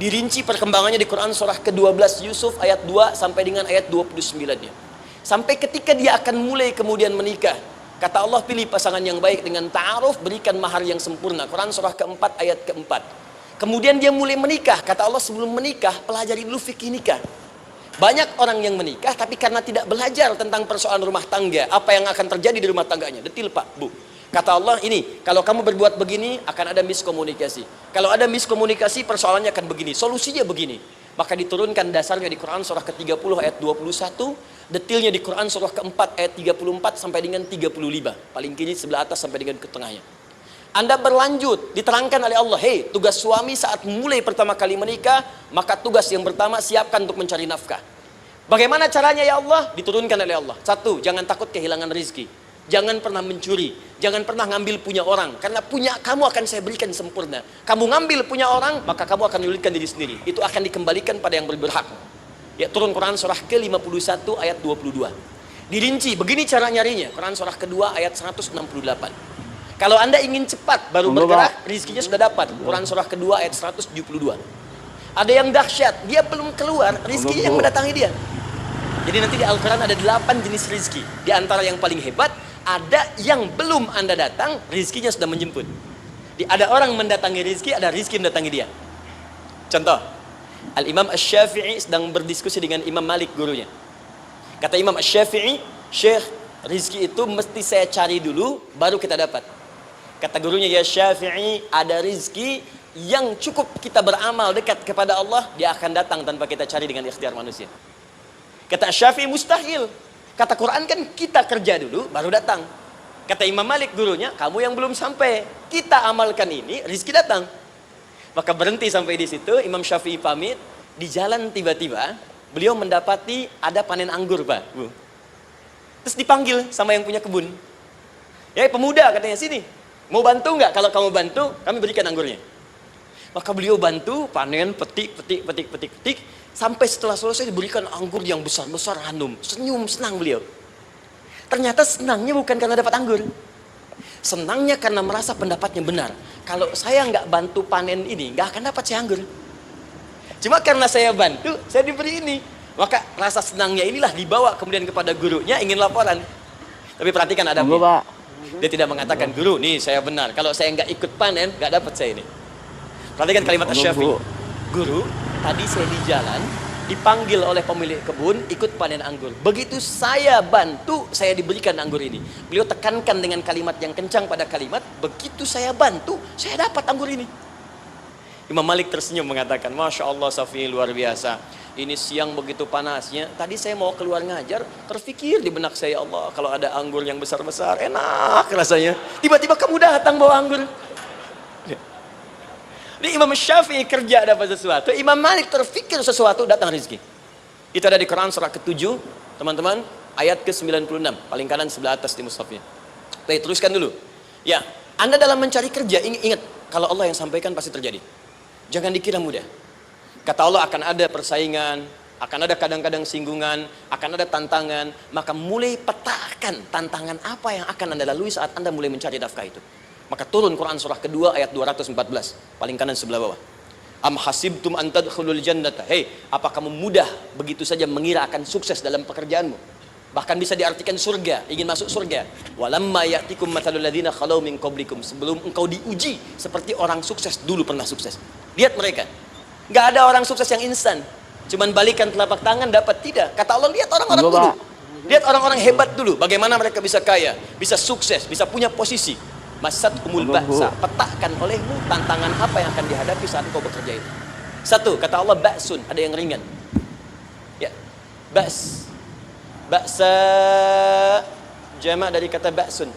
Dirinci perkembangannya di Quran surah ke-12 Yusuf ayat 2 sampai dengan ayat 29-nya. Sampai ketika dia akan mulai kemudian menikah. Kata Allah, pilih pasangan yang baik dengan ta'aruf, berikan mahar yang sempurna. Quran surah ke-4 ayat ke-4. Kemudian dia mulai menikah. Kata Allah, sebelum menikah, pelajari dulu fikih nikah. Banyak orang yang menikah, tapi karena tidak belajar tentang persoalan rumah tangga, apa yang akan terjadi di rumah tangganya. Detil Pak, Bu. Kata Allah, ini, kalau kamu berbuat begini, akan ada miskomunikasi. Kalau ada miskomunikasi, persoalannya akan begini. Solusinya begini. Maka diturunkan dasarnya di Quran surah ke-30 ayat 21, detilnya di Quran surah ke-4 ayat 34 sampai dengan 35. Paling kiri sebelah atas sampai dengan ke tengahnya. Anda berlanjut, diterangkan oleh Allah, hei, tugas suami saat mulai pertama kali menikah, maka tugas yang pertama siapkan untuk mencari nafkah. Bagaimana caranya ya Allah? Diturunkan oleh Allah. 1, jangan takut kehilangan rezeki. Jangan pernah mencuri, jangan pernah ngambil punya orang, karena punya kamu akan saya berikan sempurna. Kamu ngambil punya orang, maka kamu akan menyulitkan diri sendiri. Itu akan dikembalikan pada yang berhak. Ya, turun Quran surah ke-51 ayat 22. Dirinci, begini cara nyarinya. Quran surah kedua ayat 168. Kalau Anda ingin cepat baru bergerak, rizkinya sudah dapat. Quran surah kedua ayat 172. Ada yang dahsyat, dia belum keluar, rizkinya yang mendatangi dia. Jadi nanti di Al-Quran ada 8 jenis rizki. Di antara yang paling hebat, ada yang belum Anda datang, rizkinya sudah menjemput. Ada orang mendatangi rizki, ada rizki mendatangi dia. Contoh, Al-Imam Asy-Syafi'i sedang berdiskusi dengan Imam Malik, gurunya. Kata Imam Asy-Syafi'i, Syekh, rizki itu mesti saya cari dulu, baru kita dapat. Kata gurunya, ya Syafi'i, ada rizki yang cukup kita beramal dekat kepada Allah, dia akan datang tanpa kita cari dengan ikhtiar manusia. Kata Syafi'i, mustahil. Kata Quran kan kita kerja dulu baru datang. Kata Imam Malik gurunya, kamu yang belum sampai, kita amalkan ini, rizki datang. Maka berhenti sampai di situ. Imam Syafi'i pamit. Di jalan tiba-tiba beliau mendapati ada panen anggur, Pak, Bu. Terus dipanggil sama yang punya kebun. Ya pemuda, katanya, sini, mau bantu nggak? Kalau kamu bantu, kami berikan anggurnya. Maka beliau bantu, panen, petik. Sampai setelah selesai diberikan anggur yang besar-besar, hanum. Senyum, senang beliau. Ternyata senangnya bukan karena dapat anggur. Senangnya karena merasa pendapatnya benar. Kalau saya nggak bantu panen ini, nggak akan dapat saya anggur. Cuma karena saya bantu, saya diberi ini. Maka rasa senangnya inilah dibawa kemudian kepada gurunya, ingin laporan. Tapi perhatikan adabnya. Dia tidak mengatakan, guru, nih saya benar. Kalau saya nggak ikut panen, nggak dapat saya ini. Perhatikan kalimat Asy-Syafi'i. Guru, tadi saya di jalan, dipanggil oleh pemilik kebun, ikut panen anggur. Begitu saya bantu, saya diberikan anggur ini. Beliau tekankan dengan kalimat yang kencang pada kalimat, begitu saya bantu, saya dapat anggur ini. Imam Malik tersenyum mengatakan, Masya Allah Syafi'i, luar biasa. Ini siang begitu panasnya, tadi saya mau keluar ngajar, terfikir di benak saya, Allah, kalau ada anggur yang besar-besar, enak rasanya. Tiba-tiba kamu datang bawa anggur. Ini Imam Syafi'i kerja dapat sesuatu, Imam Malik terfikir sesuatu, datang rezeki. Itu ada di Quran surah ke-7, teman-teman, ayat ke-96, paling kanan sebelah atas di mushafnya. Baik, teruskan dulu. Ya, Anda dalam mencari kerja, ingat, kalau Allah yang sampaikan pasti terjadi. Jangan dikira mudah. Kata Allah akan ada persaingan, akan ada kadang-kadang singgungan, akan ada tantangan, maka mulai petakan tantangan apa yang akan Anda lalui saat Anda mulai mencari nafkah itu. Maka turun Quran surah kedua ayat 214, paling kanan sebelah bawah. Am hasibtum an tadkhulul jannata. Hei, apa kamu mudah begitu saja mengira akan sukses dalam pekerjaanmu? Bahkan bisa diartikan surga, ingin masuk surga. Walamma ya'tikum mathalul ladzina khalau min qablikum. Sebelum engkau diuji seperti orang sukses dulu pernah sukses. Lihat mereka. Enggak ada orang sukses yang instan. Cuman balikan telapak tangan dapat, tidak. Kata Allah, lihat orang-orang dulu. Lihat orang-orang hebat dulu, bagaimana mereka bisa kaya, bisa sukses, bisa punya posisi. Masat umul ba'sa, petakan olehmu tantangan apa yang akan dihadapi saat kau bekerja itu. Satu, kata Allah, ba'sun, ada yang ringan. Ya, ba's. Ba'sa jamak dari kata ba'sun.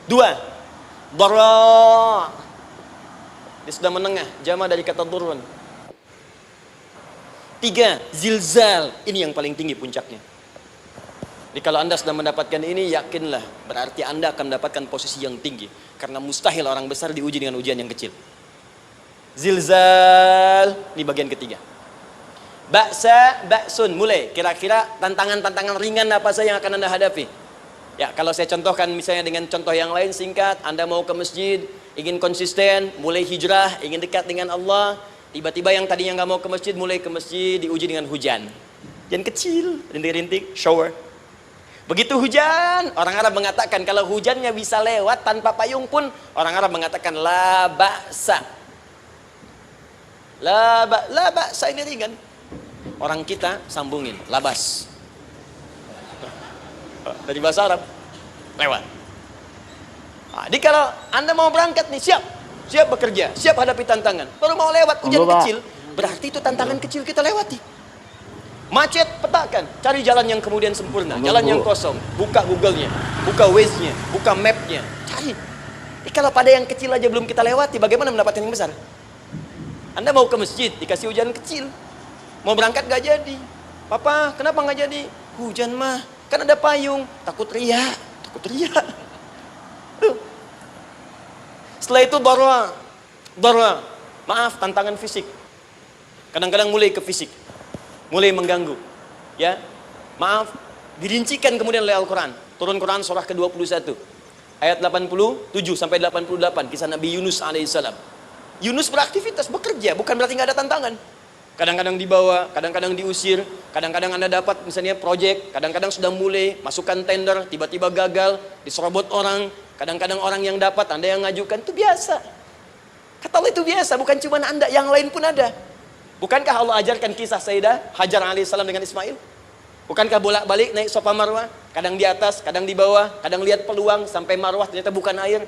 Dua, dara. Dia sudah menengah, jamak dari kata durun. Tiga, zilzal. Ini yang paling tinggi puncaknya. Jadi kalau Anda sudah mendapatkan ini, yakinlah, berarti Anda akan mendapatkan posisi yang tinggi. Karena mustahil orang besar diuji dengan ujian yang kecil. Zilzal, ini bagian ketiga. Ba'sa, ba'sun, mulai. Kira-kira tantangan-tantangan ringan apa saja yang akan Anda hadapi? Ya, kalau saya contohkan misalnya dengan contoh yang lain singkat, Anda mau ke masjid, ingin konsisten, mulai hijrah, ingin dekat dengan Allah. Tiba-tiba yang tadinya nggak mau ke masjid, mulai ke masjid, diuji dengan hujan. Hujan kecil, rintik-rintik, shower. Begitu hujan, orang Arab mengatakan kalau hujannya bisa lewat tanpa payung pun, orang Arab mengatakan la ba'sa. La ba'sa ini ringan. Orang kita sambungin, labas. Dari bahasa Arab, lewat. Nah, jadi kalau Anda mau berangkat nih, siap bekerja, siap hadapi tantangan. Baru mau lewat hujan kecil, berarti itu tantangan kecil kita lewati. Macet, petakan, cari jalan yang kemudian sempurna, jalan yang kosong, buka Google-nya, buka Waze-nya, buka map-nya, cari. Kalau pada yang kecil aja belum kita lewati, bagaimana mendapatkan yang besar? Anda mau ke masjid, dikasih hujan kecil, mau berangkat gak jadi. Papa, kenapa gak jadi? Hujan mah, kan ada payung, takut riak. Setelah itu darwa, maaf, tantangan fisik. Kadang-kadang mulai ke fisik, mulai mengganggu. Ya, maaf, dirincikan kemudian oleh Al-Quran. Turun Quran surah ke-21, ayat 87 sampai 88, kisah Nabi Yunus alaihissalam. Yunus beraktivitas, bekerja, bukan berarti nggak ada tantangan. Kadang-kadang dibawa, kadang-kadang diusir, kadang-kadang Anda dapat misalnya proyek, kadang-kadang sudah mulai masukkan tender, tiba-tiba gagal, diserobot orang, kadang-kadang orang yang dapat, Anda yang ngajukan, itu biasa. Kata Allah itu biasa, bukan cuma Anda, yang lain pun ada. Bukankah Allah ajarkan kisah Sayyidah Hajar alaihissalam dengan Ismail? Bukankah bolak-balik naik Safa Marwah, kadang di atas, kadang di bawah, kadang lihat peluang sampai Marwah ternyata bukan air.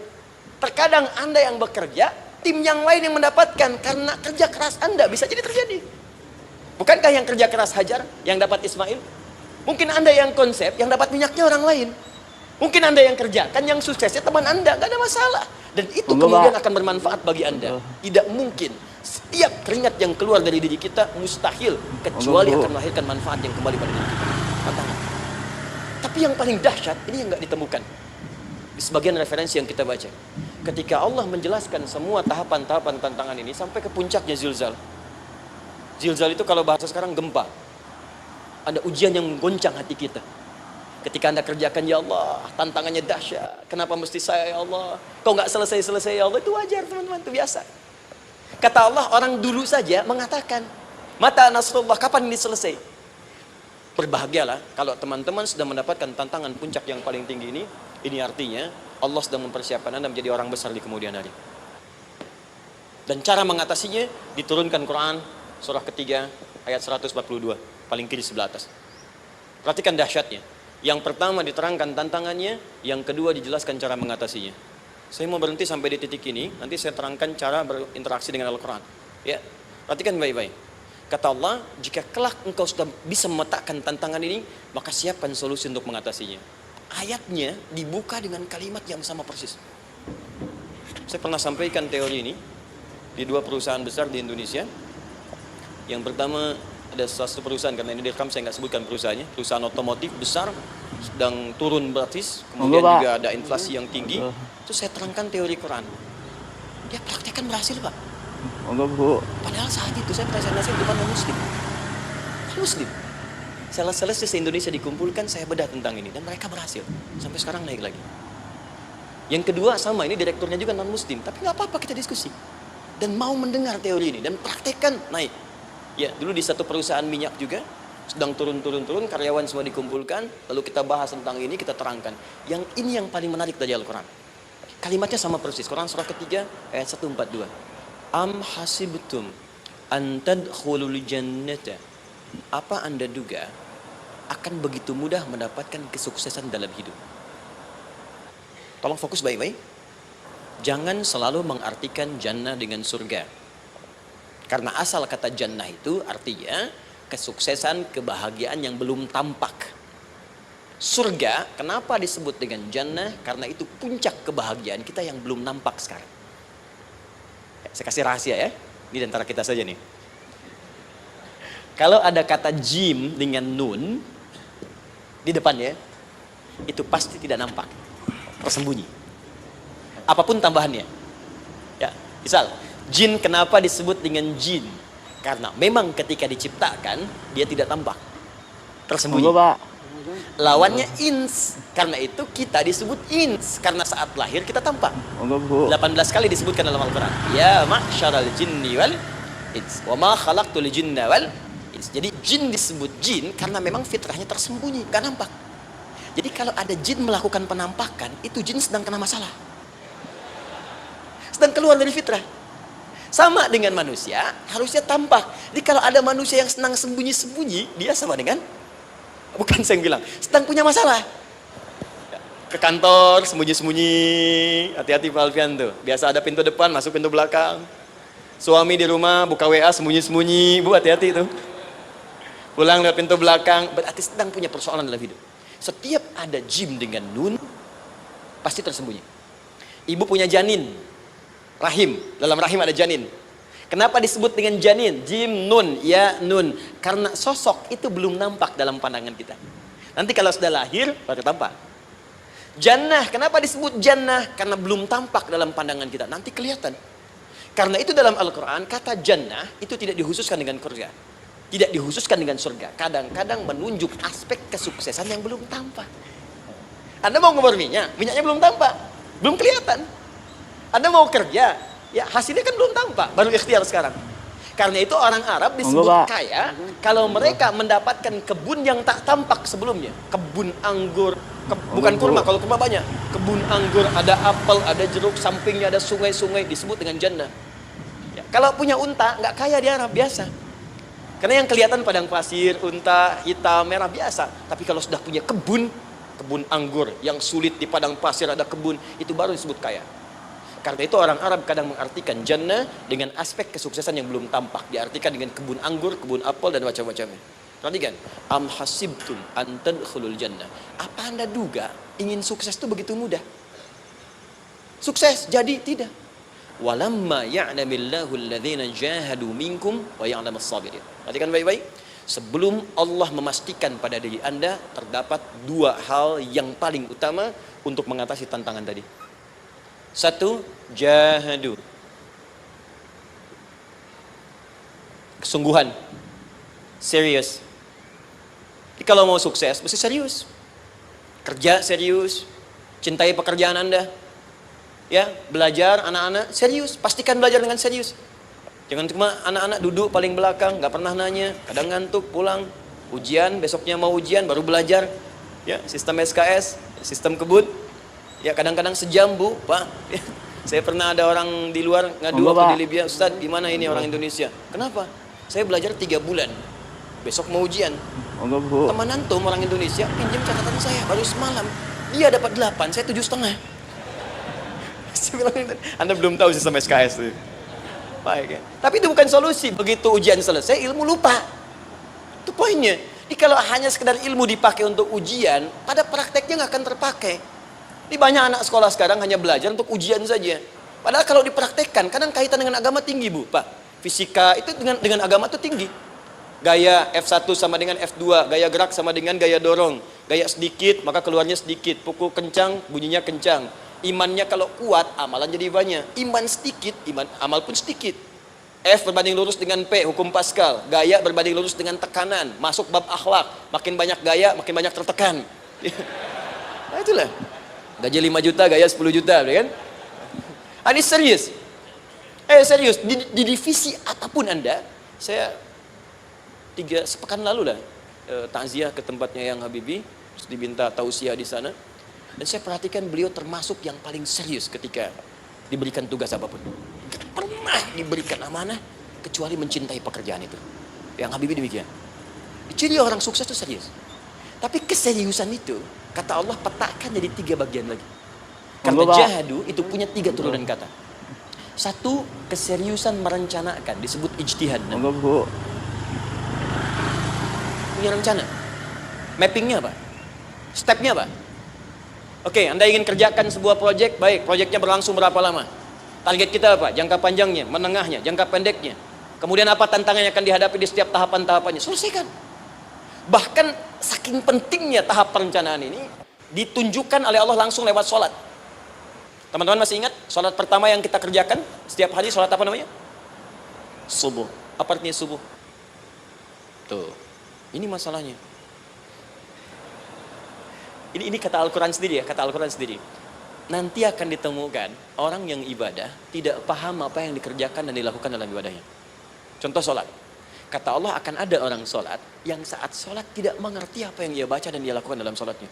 Terkadang Anda yang bekerja, tim yang lain yang mendapatkan karena kerja keras Anda, bisa jadi terjadi. Bukankah yang kerja keras Hajar yang dapat Ismail? Mungkin Anda yang konsep, yang dapat minyaknya orang lain. Mungkin Anda yang kerjakan, yang suksesnya teman Anda, gak ada masalah. Dan itu kemudian akan bermanfaat bagi Anda. Tidak mungkin setiap keringat yang keluar dari diri kita mustahil, kecuali akan melahirkan manfaat yang kembali pada diri kita. Tantangan. Tapi yang paling dahsyat, ini yang gak ditemukan di sebagian referensi yang kita baca. Ketika Allah menjelaskan semua tahapan-tahapan tantangan ini sampai ke puncaknya zilzal. Zilzal itu kalau bahasa sekarang gempa. Ada ujian yang menggoncang hati kita. Ketika Anda kerjakan, ya Allah, tantangannya dahsyat. Kenapa mesti saya, ya Allah? Kau nggak selesai-selesai, ya Allah. Itu wajar, teman-teman, itu biasa. Kata Allah, orang dulu saja mengatakan, mata nasrullah, kapan ini selesai? Berbahagialah kalau teman-teman sudah mendapatkan tantangan puncak yang paling tinggi ini. Ini artinya Allah sedang mempersiapkan Anda menjadi orang besar di kemudian hari. Dan cara mengatasinya diturunkan Quran surah ketiga ayat 142, paling kiri sebelah atas. Perhatikan dahsyatnya. Yang pertama diterangkan tantangannya, yang kedua dijelaskan cara mengatasinya. Saya mau berhenti sampai di titik ini, nanti saya terangkan cara berinteraksi dengan Al-Quran. Ya, perhatikan baik-baik. Kata Allah, jika kelak engkau sudah bisa memetakan tantangan ini, maka siapkan solusi untuk mengatasinya. Ayatnya dibuka dengan kalimat yang sama persis. Saya pernah sampaikan teori ini di 2 perusahaan besar di Indonesia. Yang pertama ada satu perusahaan, karena ini direkam saya nggak sebutkan perusahaannya, perusahaan otomotif besar sedang turun gratis, kemudian juga ada inflasi yang tinggi. Terus saya terangkan teori Quran. Dia praktekkan berhasil, Pak. Padahal saat itu saya presentasi di depan non-muslim. Muslim. Sales-sales di Indonesia dikumpulkan, saya bedah tentang ini dan mereka berhasil. Sampai sekarang naik lagi. Yang kedua sama, ini direkturnya juga non-muslim, tapi nggak apa-apa kita diskusi. Dan mau mendengar teori ini dan praktekkan, naik. Ya, dulu di satu perusahaan minyak juga sedang turun, karyawan semua dikumpulkan, lalu kita bahas tentang ini, kita terangkan. Yang ini yang paling menarik dari Al-Quran. Kalimatnya sama persis. Quran surah ketiga ayat 142. Am hasibtum an tadkhulul jannata. Apa Anda duga akan begitu mudah mendapatkan kesuksesan dalam hidup? Tolong fokus baik-baik. Jangan selalu mengartikan jannah dengan surga. Karena asal kata jannah itu artinya kesuksesan, kebahagiaan yang belum tampak. Surga, kenapa disebut dengan jannah? Karena itu puncak kebahagiaan kita yang belum nampak sekarang. Saya kasih rahasia ya. Ini antara kita saja nih. Kalau ada kata jim dengan nun di depannya, itu pasti tidak nampak, tersembunyi. Apapun tambahannya. Ya, misal, jin kenapa disebut dengan jin? Karena memang ketika diciptakan, dia tidak tampak, tersembunyi. Lawannya ins, karena itu kita disebut ins, karena saat lahir kita tampak. 18 kali disebutkan dalam Al-Quran. Ya ma'syaral jinni wal ins, wa ma khalaqtul jinna wal ins. Jadi jin disebut jin karena memang fitrahnya tersembunyi, gak nampak. Jadi kalau ada jin melakukan penampakan, itu jin sedang kena masalah, sedang keluar dari fitrah. Sama dengan manusia, harusnya tampak. Jadi kalau ada manusia yang senang sembunyi-sembunyi, dia sama dengan, bukan saya yang bilang, sedang punya masalah. Ke kantor sembunyi-sembunyi, hati-hati Pak Alfian tuh. Biasa ada pintu depan, masuk pintu belakang. Suami di rumah buka WA sembunyi-sembunyi, Bu hati-hati tuh. Pulang lewat pintu belakang, berarti sedang punya persoalan dalam hidup. Setiap ada jim dengan nun, pasti tersembunyi. Ibu punya janin, rahim, dalam rahim ada janin. Kenapa disebut dengan janin? Jim, nun, ya, nun. Karena sosok itu belum nampak dalam pandangan kita. Nanti kalau sudah lahir, baru tampak. Jannah, kenapa disebut jannah? Karena belum tampak dalam pandangan kita. Nanti kelihatan. Karena itu dalam Al-Quran, kata jannah itu tidak dikhususkan dengan surga. Tidak dikhususkan dengan surga. Kadang-kadang menunjuk aspek kesuksesan yang belum tampak. Anda mau ngebor minyak, minyaknya belum tampak. Belum kelihatan. Anda mau kerja, ya hasilnya kan belum tampak, baru ikhtiar sekarang. Karena itu orang Arab disebut kaya kalau mereka mendapatkan kebun yang tak tampak sebelumnya. Kebun anggur, bukan kurma, kalau kurma banyak. Kebun anggur, ada apel, ada jeruk, sampingnya ada sungai-sungai, disebut dengan jannah. Ya, kalau punya unta, nggak kaya di Arab, biasa. Karena yang kelihatan padang pasir, unta, hitam, merah, biasa. Tapi kalau sudah punya kebun anggur yang sulit di padang pasir ada kebun, itu baru disebut kaya. Karena itu orang Arab kadang mengartikan jannah dengan aspek kesuksesan yang belum tampak. Diartikan dengan kebun anggur, kebun apel, dan macam-macamnya. Perhatikan. Am hasibtum an tadkhulul jannah. Apa Anda duga ingin sukses itu begitu mudah? Sukses jadi tidak. Walamma ya'lamillahu alladhina jahadu minkum wa ya'lamas sabirin. Perhatikan baik-baik. Sebelum Allah memastikan pada diri Anda terdapat 2 hal yang paling utama untuk mengatasi tantangan tadi. 1, jahadu. Kesungguhan. Serius. Jadi kalau mau sukses, mesti serius. Kerja serius. Cintai pekerjaan Anda. Ya, belajar anak-anak serius. Pastikan belajar dengan serius. Jangan cuma anak-anak duduk paling belakang, gak pernah nanya. Kadang ngantuk, pulang. Ujian, besoknya mau ujian, baru belajar. Ya, sistem SKS, sistem kebut. Ya kadang-kadang sejam Bu, Pak. Saya pernah ada orang di luar ngadu waktu di Libya, Ustaz gimana ini orang Indonesia? Kenapa? Saya belajar 3 bulan, besok mau ujian. Teman antum orang Indonesia pinjam catatan saya baru semalam, dia dapat 8, saya 7,5. Saya bilang, Anda belum tahu sistem SKS itu. Baik ya. Tapi itu bukan solusi. Begitu ujian selesai, ilmu lupa. Itu poinnya. Jadi kalau hanya sekedar ilmu dipakai untuk ujian, pada prakteknya nggak akan terpakai. Ini banyak anak sekolah sekarang hanya belajar untuk ujian saja. Padahal kalau dipraktekkan, kadang kaitan dengan agama tinggi, Bu, Pak. Fisika itu dengan agama itu tinggi. Gaya F1 sama dengan F2, gaya gerak sama dengan gaya dorong. Gaya sedikit, maka keluarnya sedikit. Pukul kencang, bunyinya kencang. Imannya kalau kuat, amalan jadi banyak. Iman sedikit, amal pun sedikit. F berbanding lurus dengan P, hukum Pascal. Gaya berbanding lurus dengan tekanan. Masuk bab akhlak. Makin banyak gaya, makin banyak tertekan. Nah itulah. Gaji 5 juta, gaya 10 juta, kan? Ini serius. Serius. Di divisi apapun Anda, saya sepekan lalu lah takziah ke tempatnya Yang Habibie, terus diminta tausiah di sana. Dan saya perhatikan beliau termasuk yang paling serius ketika diberikan tugas apapun. Gak pernah diberikan amanah kecuali mencintai pekerjaan itu. Yang Habibie demikian. Ciri orang sukses itu serius. Tapi keseriusan itu, kata Allah petakan jadi 3 bagian lagi. Karena jahadu itu punya 3 turunan kata. 1, keseriusan merencanakan, disebut ijtihad. Punya rencana. Mappingnya apa? Stepnya apa? Oke, Anda ingin kerjakan sebuah proyek, baik, proyeknya berlangsung berapa lama? Target kita apa? Jangka panjangnya, menengahnya, jangka pendeknya. Kemudian apa tantangan yang akan dihadapi di setiap tahapan-tahapannya? Selesaikan. Bahkan saking pentingnya tahap perencanaan ini ditunjukkan oleh Allah langsung lewat sholat. Teman-teman masih ingat sholat pertama yang kita kerjakan setiap hari, sholat apa namanya? Subuh. Apa artinya subuh? Tuh, ini masalahnya. Ini kata Al-Quran sendiri ya, kata Al-Quran sendiri. Nanti akan ditemukan orang yang ibadah tidak paham apa yang dikerjakan dan dilakukan dalam ibadahnya. Contoh sholat. Kata Allah akan ada orang sholat yang saat sholat tidak mengerti apa yang ia baca dan dia lakukan dalam sholatnya.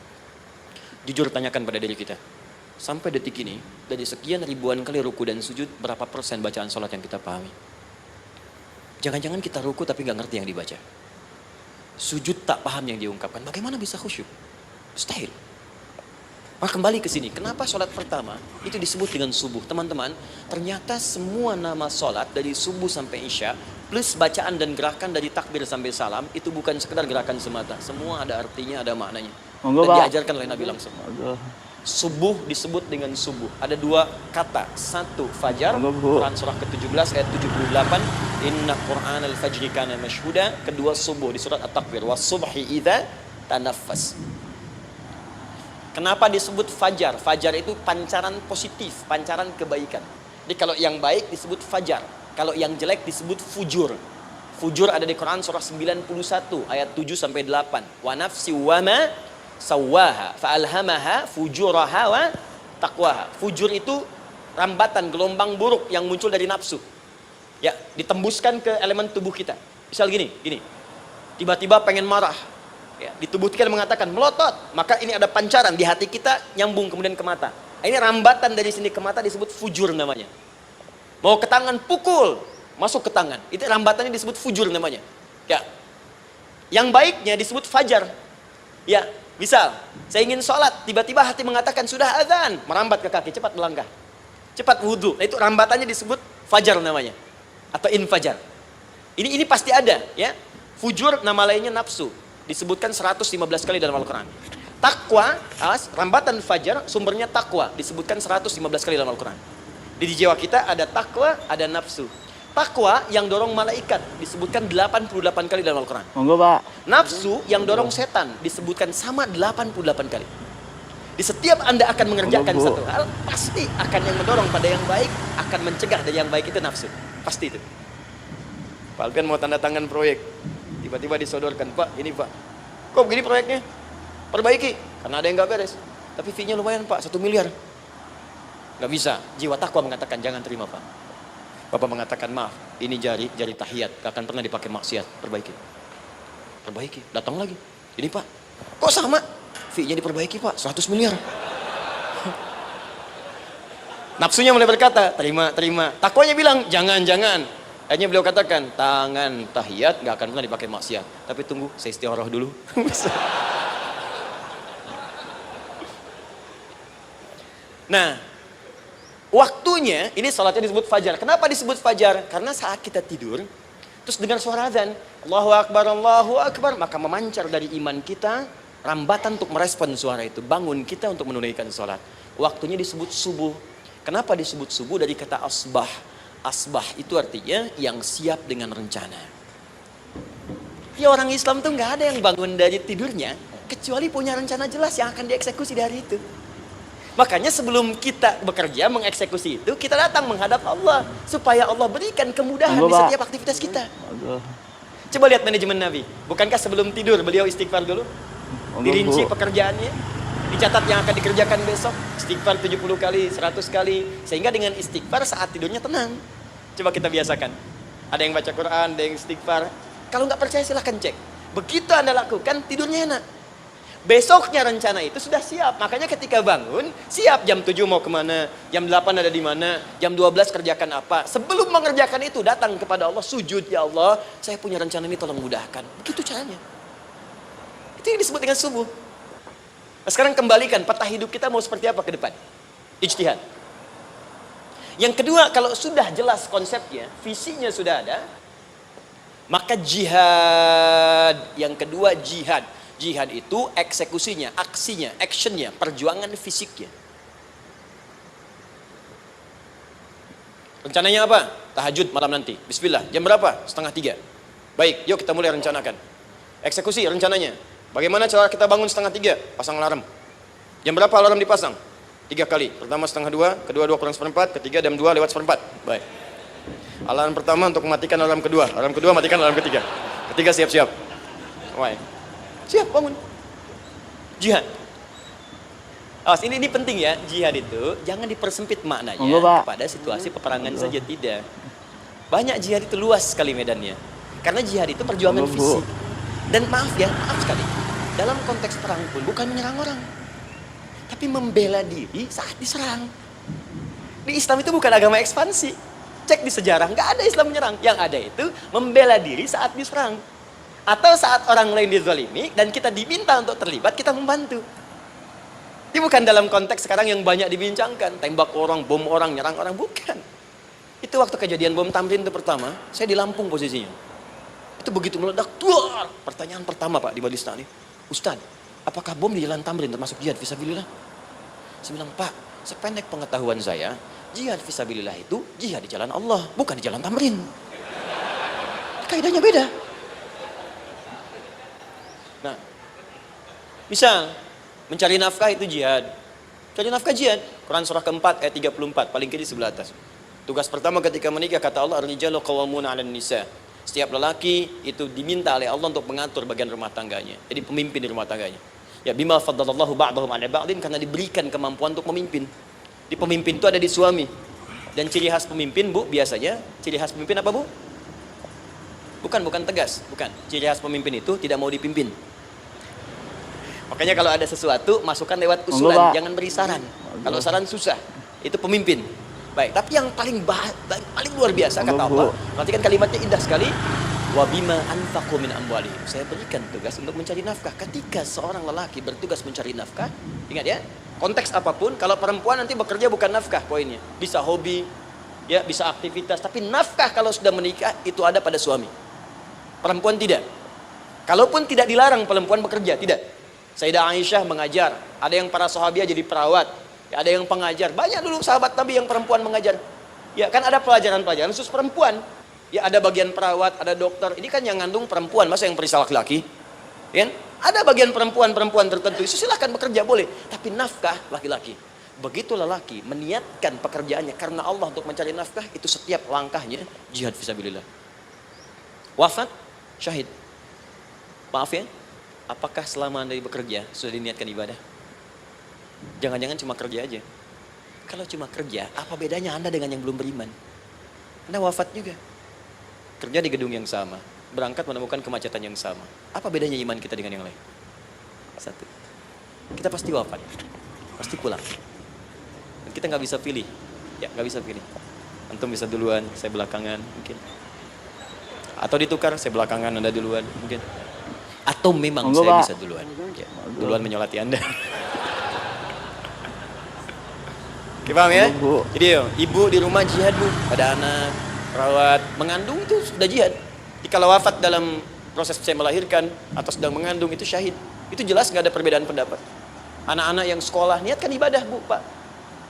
Jujur tanyakan pada diri kita. Sampai detik ini, dari sekian ribuan kali ruku dan sujud, berapa persen bacaan sholat yang kita pahami? Jangan-jangan kita ruku tapi nggak ngerti yang dibaca. Sujud tak paham yang diungkapkan. Bagaimana bisa khusyuk? Mustahil. Nah, kembali ke sini. Kenapa sholat pertama itu disebut dengan subuh? Teman-teman, ternyata semua nama sholat dari subuh sampai isya, plus bacaan dan gerakan dari takbir sampai salam, itu bukan sekedar gerakan semata. Semua ada artinya, ada maknanya. Dan diajarkan oleh Nabi langsung. Subuh disebut dengan subuh. Ada 2 kata. 1 fajar, Quran surah ke-17 ayat 78. Inna Qur'an al-fajri kana mashhuda. Kedua subuh di surat At-Takbir. Was-subhi idza tanaffas. Kenapa disebut fajar? Fajar itu pancaran positif, pancaran kebaikan. Jadi kalau yang baik disebut fajar. Kalau yang jelek disebut fujur. Fujur ada di Quran surah 91 ayat 7 sampai 8. Wa nafsi wa ma sawaha fa'alhamaha fujuraha wa taqwaha. Fujur itu rambatan, gelombang buruk yang muncul dari nafsu. Ya, ditembuskan ke elemen tubuh kita. Misal gini. Tiba-tiba pengen marah. Ya, di tubuh kita mengatakan melotot, maka ini ada pancaran di hati kita nyambung kemudian ke mata. Ini rambatan dari sini ke mata disebut fujur namanya. Mau ke tangan pukul, masuk ke tangan. Itu rambatannya disebut fujur namanya. Ya. Yang baiknya disebut fajar. Ya, misal saya ingin sholat, tiba-tiba hati mengatakan sudah azan, merambat ke kaki, cepat melangkah, cepat wudhu. Nah, itu rambatannya disebut fajar namanya, atau infajar. Ini pasti ada, ya. Fujur nama lainnya nafsu. Disebutkan 115 kali dalam Al-Quran. Takwa, rambatan fajar, sumbernya takwa. Disebutkan 115 kali dalam Al-Quran. Di jiwa kita ada takwa, ada nafsu. Takwa yang dorong malaikat disebutkan 88 kali dalam Al-Quran. Monggo, Pak. Nafsu yang dorong setan disebutkan sama 88 kali. Di setiap Anda akan mengerjakan satu hal, pasti akan yang mendorong pada yang baik, akan mencegah dari yang baik itu nafsu. Pasti itu. Pak Alpian mau tanda tangan proyek. Tiba-tiba disodorkan, Pak, ini Pak. Kok begini proyeknya? Perbaiki, karena ada yang nggak beres. Tapi fee-nya lumayan Pak, 1 miliar. Nggak bisa, jiwa takwa mengatakan jangan terima Pak. Bapak mengatakan maaf, ini jari tahiyat, gak akan pernah dipakai maksiat, perbaiki, datang lagi. Ini Pak, kok sama? Fee-nya diperbaiki Pak, 100 miliar. Nafsunya mulai berkata, terima. Takwanya bilang, jangan. Akhirnya beliau katakan, tangan tahiyat gak akan pernah dipakai maksiat. Tapi tunggu, saya istiqoroh dulu. Nah, waktunya, ini salatnya disebut fajar. Kenapa disebut fajar? Karena saat kita tidur, terus dengar suara azan, Allahu Akbar, maka memancar dari iman kita, rambatan untuk merespon suara itu. Bangun kita untuk menunaikan salat. Waktunya disebut subuh. Kenapa disebut subuh dari kata asbah? Asbah itu artinya yang siap dengan rencana. Ya orang Islam tuh nggak ada yang bangun dari tidurnya kecuali punya rencana jelas yang akan dieksekusi dari itu. Makanya sebelum kita bekerja mengeksekusi itu, kita datang menghadap Allah supaya Allah berikan kemudahan di setiap aktivitas kita. Coba lihat manajemen Nabi. Bukankah sebelum tidur beliau istighfar dulu? Dirinci pekerjaannya, dicatat yang akan dikerjakan besok, istighfar 70 kali, 100 kali, sehingga dengan istighfar saat tidurnya tenang. Coba kita biasakan. Ada yang baca Quran, ada yang istighfar. Kalau nggak percaya silahkan cek. Begitu Anda lakukan, tidurnya enak. Besoknya rencana itu sudah siap. Makanya ketika bangun, siap jam 7 mau kemana, jam 8 ada di mana, jam 12 kerjakan apa. Sebelum mengerjakan itu, datang kepada Allah, sujud, ya Allah, saya punya rencana ini tolong mudahkan. Begitu caranya. Itu yang disebut dengan subuh. Nah, sekarang kembalikan, peta hidup kita mau seperti apa ke depan? Ijtihad. Yang kedua, kalau sudah jelas konsepnya, visinya sudah ada, maka jihad. Yang kedua, jihad. Jihad itu eksekusinya, aksinya, actionnya, perjuangan fisiknya. Rencananya apa? Tahajud malam nanti. Bismillah. Jam berapa? 2:30. Baik, yuk kita mulai rencanakan. Eksekusi rencananya. Bagaimana cara kita bangun 2:30? Pasang alarm. Jam berapa alarm dipasang? 3 kali. Pertama 1:30, kedua 2 kurang 1/4, ketiga jam 2 lewat 1/4. Baik. Alarm pertama untuk mematikan alarm kedua. Alarm kedua matikan alarm ketiga. Ketiga siap-siap. Baik. Siap bangun. Jihad. Awas, ini penting ya. Jihad itu jangan dipersempit maknanya kepada situasi peperangan saja, tidak. Banyak jihad itu luas sekali medannya. Karena jihad itu perjuangan fisik. Dan maaf sekali. Dalam konteks perang pun bukan menyerang orang, tapi membela diri saat diserang. Di Islam itu bukan agama ekspansi. Cek di sejarah, nggak ada Islam menyerang. Yang ada itu membela diri saat diserang. Atau saat orang lain dizalimi dan kita diminta untuk terlibat, kita membantu. Ini bukan dalam konteks sekarang yang banyak dibincangkan, tembak orang, bom orang, nyerang orang, bukan. Itu waktu kejadian bom Tamrin itu pertama, saya di Lampung posisinya. Itu begitu meledak, duar. Pertanyaan pertama Pak di Majelis Taklim, Ustaz, apakah bom di Jalan Tamrin termasuk jihad fisabilillah? Saya bilang, Pak, sependek pengetahuan saya, jihad fisabilillah itu jihad di jalan Allah, bukan di Jalan Tamrin. Kaidahnya beda. Nah, misal mencari nafkah itu jihad. Cari nafkah jihad. Quran surah keempat ayat 34, paling kiri sebelah atas. Tugas pertama ketika menikah kata Allah, ar-rijalu qawwamuna 'alan nisa. Setiap lelaki itu diminta oleh Allah untuk mengatur bagian rumah tangganya. Jadi pemimpin di rumah tangganya. Ya bima faddalallahu ba'dahum 'ala ba'din, karena diberikan kemampuan untuk memimpin. Di pemimpin itu ada di suami. Dan ciri khas pemimpin, Bu, biasanya ciri khas pemimpin apa, Bu? Bukan tegas, bukan. Ciri khas pemimpin itu tidak mau dipimpin. Makanya kalau ada sesuatu, masukkan lewat usulan, jangan beri saran. Kalau saran susah, itu pemimpin. Baik, tapi yang paling luar biasa kata Allah. Perhatikan kalimatnya indah sekali. Wa bima anfaqu min amwalihim. Saya berikan tugas untuk mencari nafkah. Ketika seorang lelaki bertugas mencari nafkah, ingat ya, konteks apapun, kalau perempuan nanti bekerja bukan nafkah poinnya. Bisa hobi, ya, bisa aktivitas, tapi nafkah kalau sudah menikah itu ada pada suami. Perempuan tidak. Kalaupun tidak dilarang perempuan bekerja, tidak. Sayyidah Aisyah mengajar, ada yang para sahabiah jadi perawat, ya, ada yang pengajar. Banyak dulu sahabat Nabi yang perempuan mengajar. Ya, kan ada pelajaran-pelajaran khusus perempuan. Ya, ada bagian perawat, ada dokter. Ini kan yang ngandung perempuan, masa yang periksa laki-laki? Ya, ada bagian perempuan tertentu, itu silahkan bekerja boleh. Tapi nafkah laki-laki. Begitu lelaki meniatkan pekerjaannya karena Allah untuk mencari nafkah, itu setiap langkahnya jihad fisabilillah. Wafat, syahid. Maaf ya, apakah selama Anda bekerja sudah diniatkan ibadah? Jangan-jangan cuma kerja aja. Kalau cuma kerja, apa bedanya Anda dengan yang belum beriman? Anda wafat juga. Kerja di gedung yang sama, berangkat menemukan kemacetan yang sama. Apa bedanya iman kita dengan yang lain? Satu, kita pasti wafat, pasti pulang. Dan kita nggak bisa pilih, ya nggak bisa pilih. Antum bisa duluan, saya belakangan mungkin. Atau ditukar, saya belakangan, Anda duluan mungkin. Atau memang saya bisa duluan, ya, duluan menyolati Anda. Oke, paham ya? Jadi ibu di rumah jihad, Bu. Ada anak, perawat, mengandung itu sudah jihad. Jadi kalau wafat dalam proses saya melahirkan atau sedang mengandung itu syahid. Itu jelas nggak ada perbedaan pendapat. Anak-anak yang sekolah niatkan ibadah, Bu, Pak.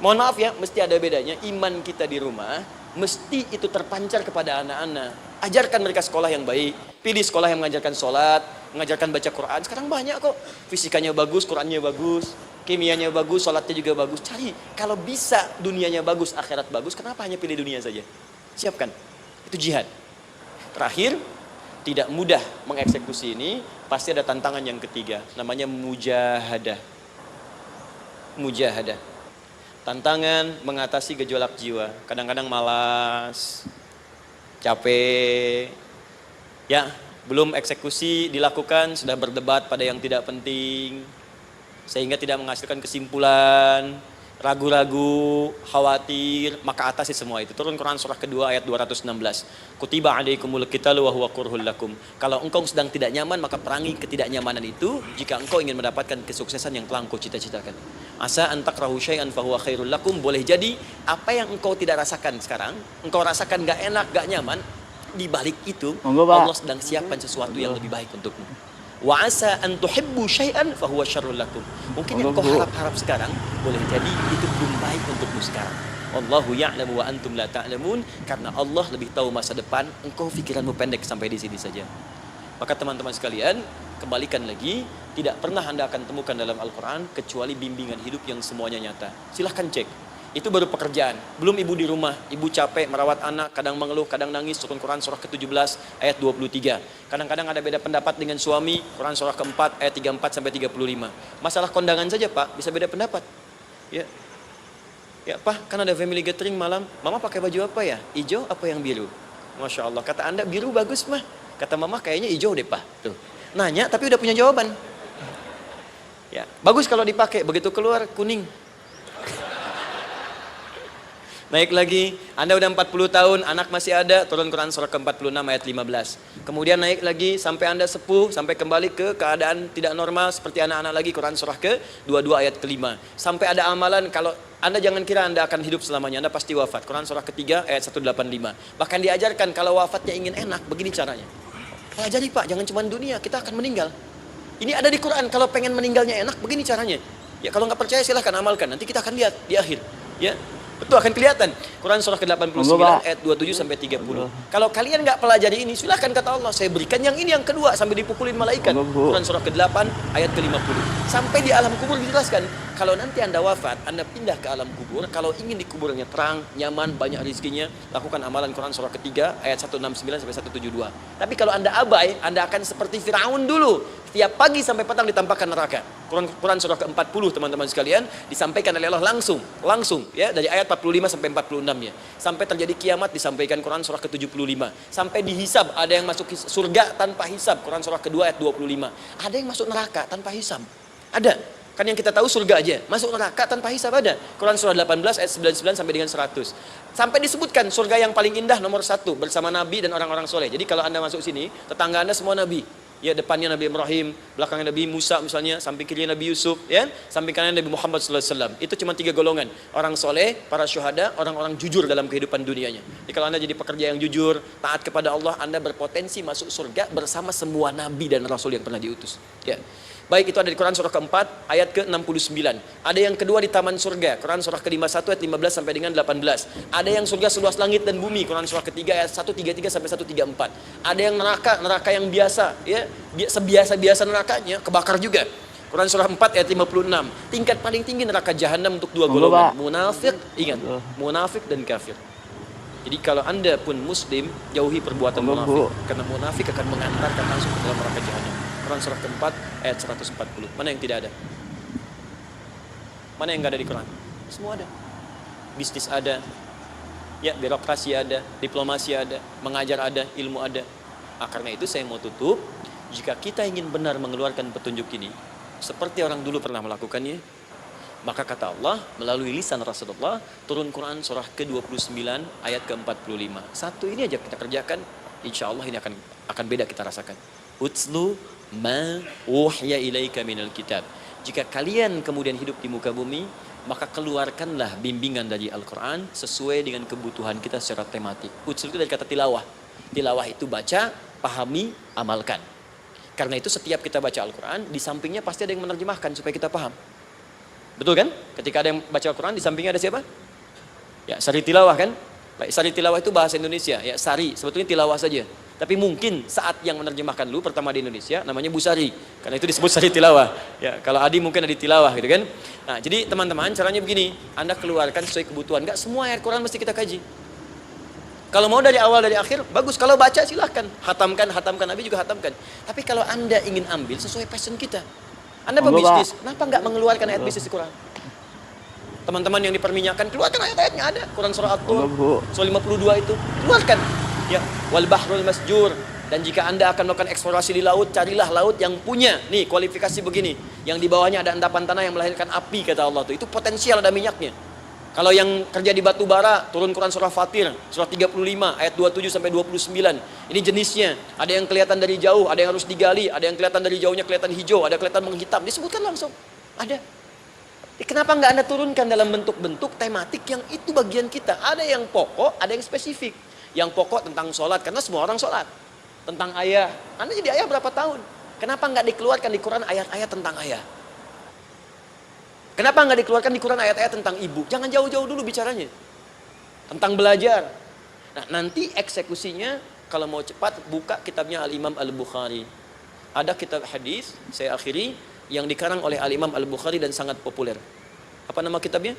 Mohon maaf ya, mesti ada bedanya. Iman kita di rumah, mesti itu terpancar kepada anak-anak. Ajarkan mereka sekolah yang baik. Pilih sekolah yang mengajarkan sholat, mengajarkan baca Quran. Sekarang banyak kok. Fisikanya bagus, Qurannya bagus, kimianya bagus, sholatnya juga bagus. Cari. Kalau bisa dunianya bagus, akhirat bagus, kenapa hanya pilih dunia saja? Siapkan. Itu jihad. Terakhir, tidak mudah mengeksekusi ini. Pasti ada tantangan yang ketiga. Namanya mujahadah. Mujahadah. Tantangan mengatasi gejolak jiwa. Kadang-kadang malas, capek, ya belum eksekusi dilakukan, sudah berdebat pada yang tidak penting, sehingga tidak menghasilkan kesimpulan, ragu-ragu, khawatir, maka atasi semua itu. Turun Quran surah kedua ayat 216. Kutiba alaikumul qitalu wa huwa kurhul lakum. Kalau engkau sedang tidak nyaman, maka perangi ketidaknyamanan itu jika engkau ingin mendapatkan kesuksesan yang telah engkau cita-citakan. Asa antakrahu syai'an fahuwa khairul lakum. Boleh jadi apa yang engkau tidak rasakan sekarang, engkau rasakan gak enak, gak nyaman, di balik itu Allah sedang siapkan sesuatu yang lebih baik untukmu. Wa asa an tuhibbu syai'an fahuwa syarrul lakum. Mungkin yang kau harap-harap sekarang, boleh jadi itu belum baik untukmu sekarang. Allahu ya'lamu wa antum la ta'lamun. Karena Allah lebih tahu masa depan, engkau pikiranmu pendek sampai di sini saja. Maka teman-teman sekalian, kembalikan lagi, tidak pernah Anda akan temukan dalam Al-Quran kecuali bimbingan hidup yang semuanya nyata. Silahkan cek. Itu baru pekerjaan. Belum ibu di rumah, ibu capek merawat anak, kadang mengeluh, kadang nangis. Turun Quran surah ke-17 ayat 23. Kadang-kadang ada beda pendapat dengan suami. Quran surah ke-4 ayat 34 sampai 35. Masalah kondangan saja Pak, bisa beda pendapat. Ya. Ya Pak, kan ada family gathering malam. Mama pakai baju apa ya? Hijau apa yang biru? Masya Allah, kata Anda biru bagus mah. Kata Mama kayaknya hijau deh Pak. Tuh. Nanya tapi udah punya jawaban. Ya, bagus kalau dipakai, begitu keluar kuning. Naik lagi, Anda udah 40 tahun, anak masih ada, turun Quran surah ke-46 ayat 15. Kemudian naik lagi sampai Anda sepuh, sampai kembali ke keadaan tidak normal seperti anak-anak lagi, Quran surah ke-22 ayat ke-5. Sampai ada amalan, kalau Anda jangan kira Anda akan hidup selamanya, Anda pasti wafat. Quran surah ke-3 ayat 185. Bahkan diajarkan kalau wafatnya ingin enak, begini caranya. Pelajari Pak, jangan cuma dunia, kita akan meninggal. Ini ada di Quran, kalau pengen meninggalnya enak, begini caranya. Ya kalau nggak percaya silahkan amalkan, nanti kita akan lihat di akhir. Ya, betul akan kelihatan. Quran surah ke-89 ayat 27 sampai 30. Kalau kalian nggak pelajari ini, silahkan kata Allah, saya berikan yang ini yang kedua sampai dipukulin malaikat. Quran surah ke-8 ayat ke-50. Sampai di alam kubur dijelaskan, kalau nanti Anda wafat, Anda pindah ke alam kubur, kalau ingin di kuburnya terang, nyaman, banyak rezekinya, lakukan amalan Quran surah ketiga ayat 169 sampai 172. Tapi kalau Anda abai, Anda akan seperti Firaun dulu. Tiap pagi sampai petang ditampakkan neraka. Quran surah ke-40 teman-teman sekalian disampaikan oleh Allah langsung ya dari ayat 45 sampai 46 ya. Sampai terjadi kiamat disampaikan Quran surah ke-75. Sampai dihisab, ada yang masuk surga tanpa hisab, Quran surah kedua ayat 25. Ada yang masuk neraka tanpa hisab. Ada. Kan yang kita tahu surga aja, masuk neraka tanpa hisab ada. Quran surah 18 ayat 99 sampai dengan 100. Sampai disebutkan surga yang paling indah nomor 1 bersama Nabi dan orang-orang soleh. Jadi kalau Anda masuk sini, tetangga Anda semua Nabi. Ya, depannya Nabi Ibrahim, belakangnya Nabi Musa misalnya, samping kirinya Nabi Yusuf, ya, samping kanan Nabi Muhammad SAW. Itu cuma 3 golongan, orang soleh, para syuhada, orang-orang jujur dalam kehidupan dunianya. Jadi kalau Anda jadi pekerja yang jujur, taat kepada Allah, Anda berpotensi masuk surga bersama semua Nabi dan Rasul yang pernah diutus. Ya. Baik, itu ada di Quran surah ke-4 ayat ke-69. Ada yang kedua di taman surga, Quran surah ke-51 ayat 15 sampai dengan 18. Ada yang surga seluas langit dan bumi, Quran surah ketiga ayat 133 sampai 134. Ada yang neraka yang biasa, ya, sebiasa-biasa nerakanya kebakar juga. Quran surah 4 ayat 56. Tingkat paling tinggi neraka jahanam untuk 2 golongan, munafik, ingat, munafik dan kafir. Jadi kalau Anda pun muslim, jauhi perbuatan munafik, karena munafik akan mengantarkan langsung ke dalam neraka jahanam. Quran surah ke-4 ayat 140. Mana yang tidak ada? Mana yang enggak ada di Quran? Semua ada. Bisnis ada, ya, birokrasi ada, diplomasi ada, mengajar ada, ilmu ada. Karena itu saya mau tutup, jika kita ingin benar mengeluarkan petunjuk ini, seperti orang dulu pernah melakukannya, maka kata Allah melalui lisan Rasulullah, turun Quran surah ke-29 ayat ke-45. Satu ini aja kita kerjakan, insya Allah ini akan beda kita rasakan. Utslu ma uhya ilaika minal kitab. Jika kalian kemudian hidup di muka bumi, maka keluarkanlah bimbingan dari Al-Quran sesuai dengan kebutuhan kita secara tematik. Utslu itu dari kata tilawah. Tilawah itu baca, pahami, amalkan. Karena itu setiap kita baca Al-Quran, di sampingnya pasti ada yang menerjemahkan supaya kita paham. Betul kan? Ketika ada yang baca Al-Quran, di sampingnya ada siapa? Ya, sari tilawah kan? Baik, sari tilawah itu bahasa Indonesia. Ya, sari, sebetulnya tilawah saja. Tapi mungkin saat yang menerjemahkan dulu pertama di Indonesia namanya Bu Sari. Karena itu disebut sari tilawah. Ya, kalau Adi mungkin Adi tilawah gitu kan. Nah, jadi teman-teman caranya begini, Anda keluarkan sesuai kebutuhan. Enggak semua ayat Quran mesti kita kaji. Kalau mau dari awal dari akhir, bagus. Kalau baca silahkan. Hatamkan, Nabi juga hatamkan. Tapi kalau Anda ingin ambil sesuai passion kita. Anda pebisnis, kenapa enggak mengeluarkan ayat bisnis di Quran? Teman-teman yang diperminyakan, keluarkan ayat-ayatnya ada. Quran surah At-Tur, surah 52 itu. Keluarkan. Ya, wal bahrul masjur. Dan jika Anda akan melakukan eksplorasi di laut, carilah laut yang punya nih kualifikasi begini. Yang di bawahnya ada endapan tanah yang melahirkan api, kata Allah tuh. Itu potensial ada minyaknya. Kalau yang kerja di batu bara, turun Quran surah Fatir, surah 35 ayat 27 sampai 29. Ini jenisnya. Ada yang kelihatan dari jauh, ada yang harus digali, ada yang kelihatan dari jauhnya kelihatan hijau, ada kelihatan menghitam. Disebutkan langsung. Ada. Kenapa nggak Anda turunkan dalam bentuk-bentuk tematik yang itu bagian kita? Ada yang pokok, ada yang spesifik. Yang pokok tentang sholat, karena semua orang sholat. Tentang ayah, Anda jadi ayah berapa tahun? Kenapa nggak dikeluarkan di Quran ayat-ayat tentang ayah? Kenapa nggak dikeluarkan di Quran ayat-ayat tentang ibu? Jangan jauh-jauh dulu bicaranya. Tentang belajar. Nah, nanti eksekusinya, kalau mau cepat, buka kitabnya Al-Imam Al-Bukhari. Ada kitab hadis, saya akhiri, yang dikarang oleh Al-Imam Al-Bukhari dan sangat populer. Apa nama kitabnya?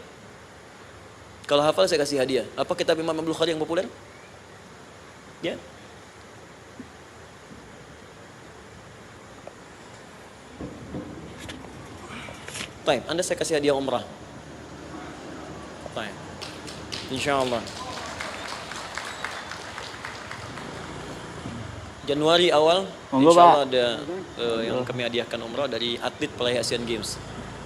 Kalau hafal saya kasih hadiah. Apa kitab Imam Al-Bukhari yang populer? Ya. Baik, Anda saya kasih hadiah umrah. Baik. Insyaallah. Januari awal insyaallah ada yang kami hadiahkan umrah dari atlet pelaih Asian Games.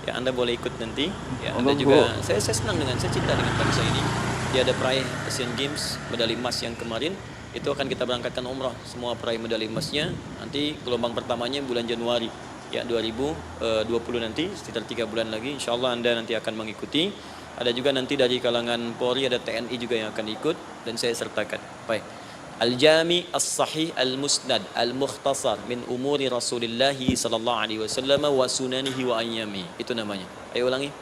Ya, Anda boleh ikut nanti. Ya, Anda juga saya senang saya cinta dengan bangsa ini. Dia ada peraih Asian Games medali emas yang kemarin. Itu akan kita berangkatkan umrah semua peraih medali emasnya nanti gelombang pertamanya bulan Januari ya 2020 nanti sekitar 3 bulan lagi insyaallah Anda nanti akan mengikuti. Ada juga nanti dari kalangan Polri, ada TNI juga yang akan ikut dan saya sertakan. Baik. Al-Jami As-Sahih Al-Musnad Al-Mukhtasar min umuri Rasulillah sallallahu alaihi wasallam wa sunanihi wa ayyami. Itu namanya. Ayo ulangi.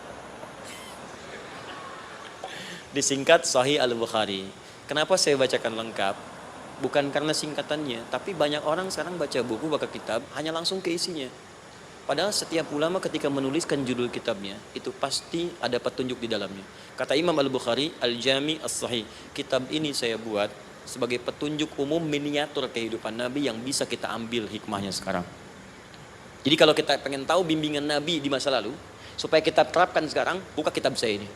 Disingkat Sahih Al-Bukhari. Kenapa saya bacakan lengkap? Bukan karena singkatannya, tapi banyak orang sekarang baca buku, baca kitab, hanya langsung ke isinya. Padahal setiap ulama ketika menuliskan judul kitabnya, itu pasti ada petunjuk di dalamnya. Kata Imam Al-Bukhari, Al-Jami As-Sahih, kitab ini saya buat sebagai petunjuk umum miniatur kehidupan Nabi yang bisa kita ambil hikmahnya sekarang. Jadi kalau kita pengen tahu bimbingan Nabi di masa lalu, supaya kita terapkan sekarang, buka kitab saya ini.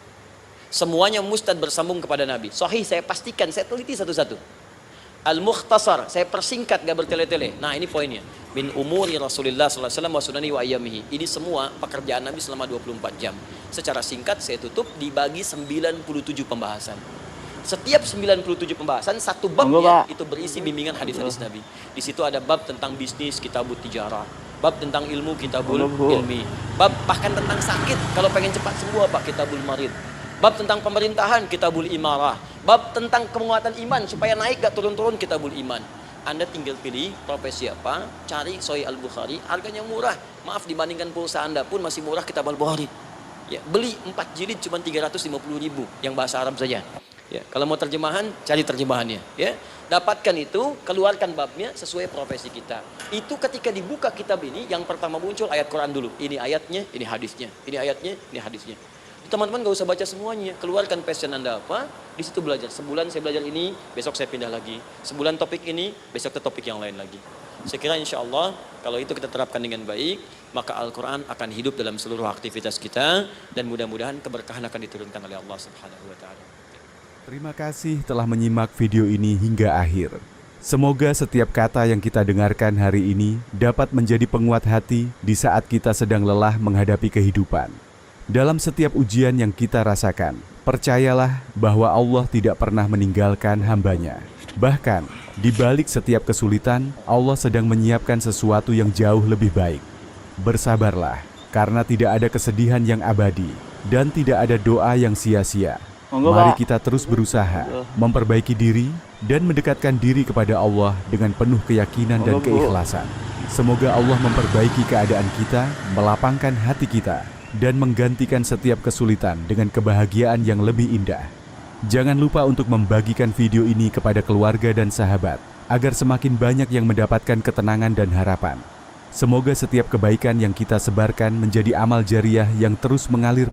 Semuanya mustad bersambung kepada Nabi. Sahih saya pastikan, saya teliti satu-satu. Al-Mukhtasar, saya persingkat gak bertele-tele. Nah ini poinnya. Min umuri Rasulullah SAW wa sunani wa ayyamihi. Ini semua pekerjaan Nabi selama 24 jam. Secara singkat saya tutup dibagi 97 pembahasan. Setiap 97 pembahasan, satu babnya itu berisi bimbingan hadis-hadis Nabi. Di situ ada bab tentang bisnis, kitabut tijarah. Bab tentang ilmu, kitabul ilmi. Bab bahkan tentang sakit. Kalau pengen cepat sembuh apa? Kitabul marid. Bab tentang pemerintahan, kitabul imarah. Bab tentang penguatan iman, supaya naik gak turun-turun, kitabul iman. Anda tinggal pilih profesi apa, cari Sahih Al-Bukhari, harganya murah. Maaf, dibandingkan pulsa Anda pun masih murah kitab Al-Bukhari. Ya, beli 4 jilid cuma 350.000 yang bahasa Arab saja. Ya, kalau mau terjemahan, cari terjemahannya. Ya, dapatkan itu, keluarkan babnya sesuai profesi kita. Itu ketika dibuka kitab ini, yang pertama muncul ayat Quran dulu. Ini ayatnya, ini hadisnya. Ini ayatnya, ini hadisnya. Teman-teman gak usah baca semuanya, keluarkan passion Anda apa, di situ belajar. Sebulan saya belajar ini, besok saya pindah lagi. Sebulan topik ini, besok ke topik yang lain lagi. Saya kira insya Allah, kalau itu kita terapkan dengan baik, maka Al-Quran akan hidup dalam seluruh aktivitas kita, dan mudah-mudahan keberkahan akan diturunkan oleh Allah Subhanahu wa Ta'ala. Terima kasih telah menyimak video ini hingga akhir. Semoga setiap kata yang kita dengarkan hari ini dapat menjadi penguat hati di saat kita sedang lelah menghadapi kehidupan. Dalam setiap ujian yang kita rasakan, percayalah bahwa Allah tidak pernah meninggalkan hambanya. Bahkan, di balik setiap kesulitan, Allah sedang menyiapkan sesuatu yang jauh lebih baik. Bersabarlah, karena tidak ada kesedihan yang abadi, dan tidak ada doa yang sia-sia. Mari kita terus berusaha, memperbaiki diri, dan mendekatkan diri kepada Allah dengan penuh keyakinan dan keikhlasan. Semoga Allah memperbaiki keadaan kita, melapangkan hati kita, dan menggantikan setiap kesulitan dengan kebahagiaan yang lebih indah. Jangan lupa untuk membagikan video ini kepada keluarga dan sahabat, agar semakin banyak yang mendapatkan ketenangan dan harapan. Semoga setiap kebaikan yang kita sebarkan menjadi amal jariah yang terus mengalir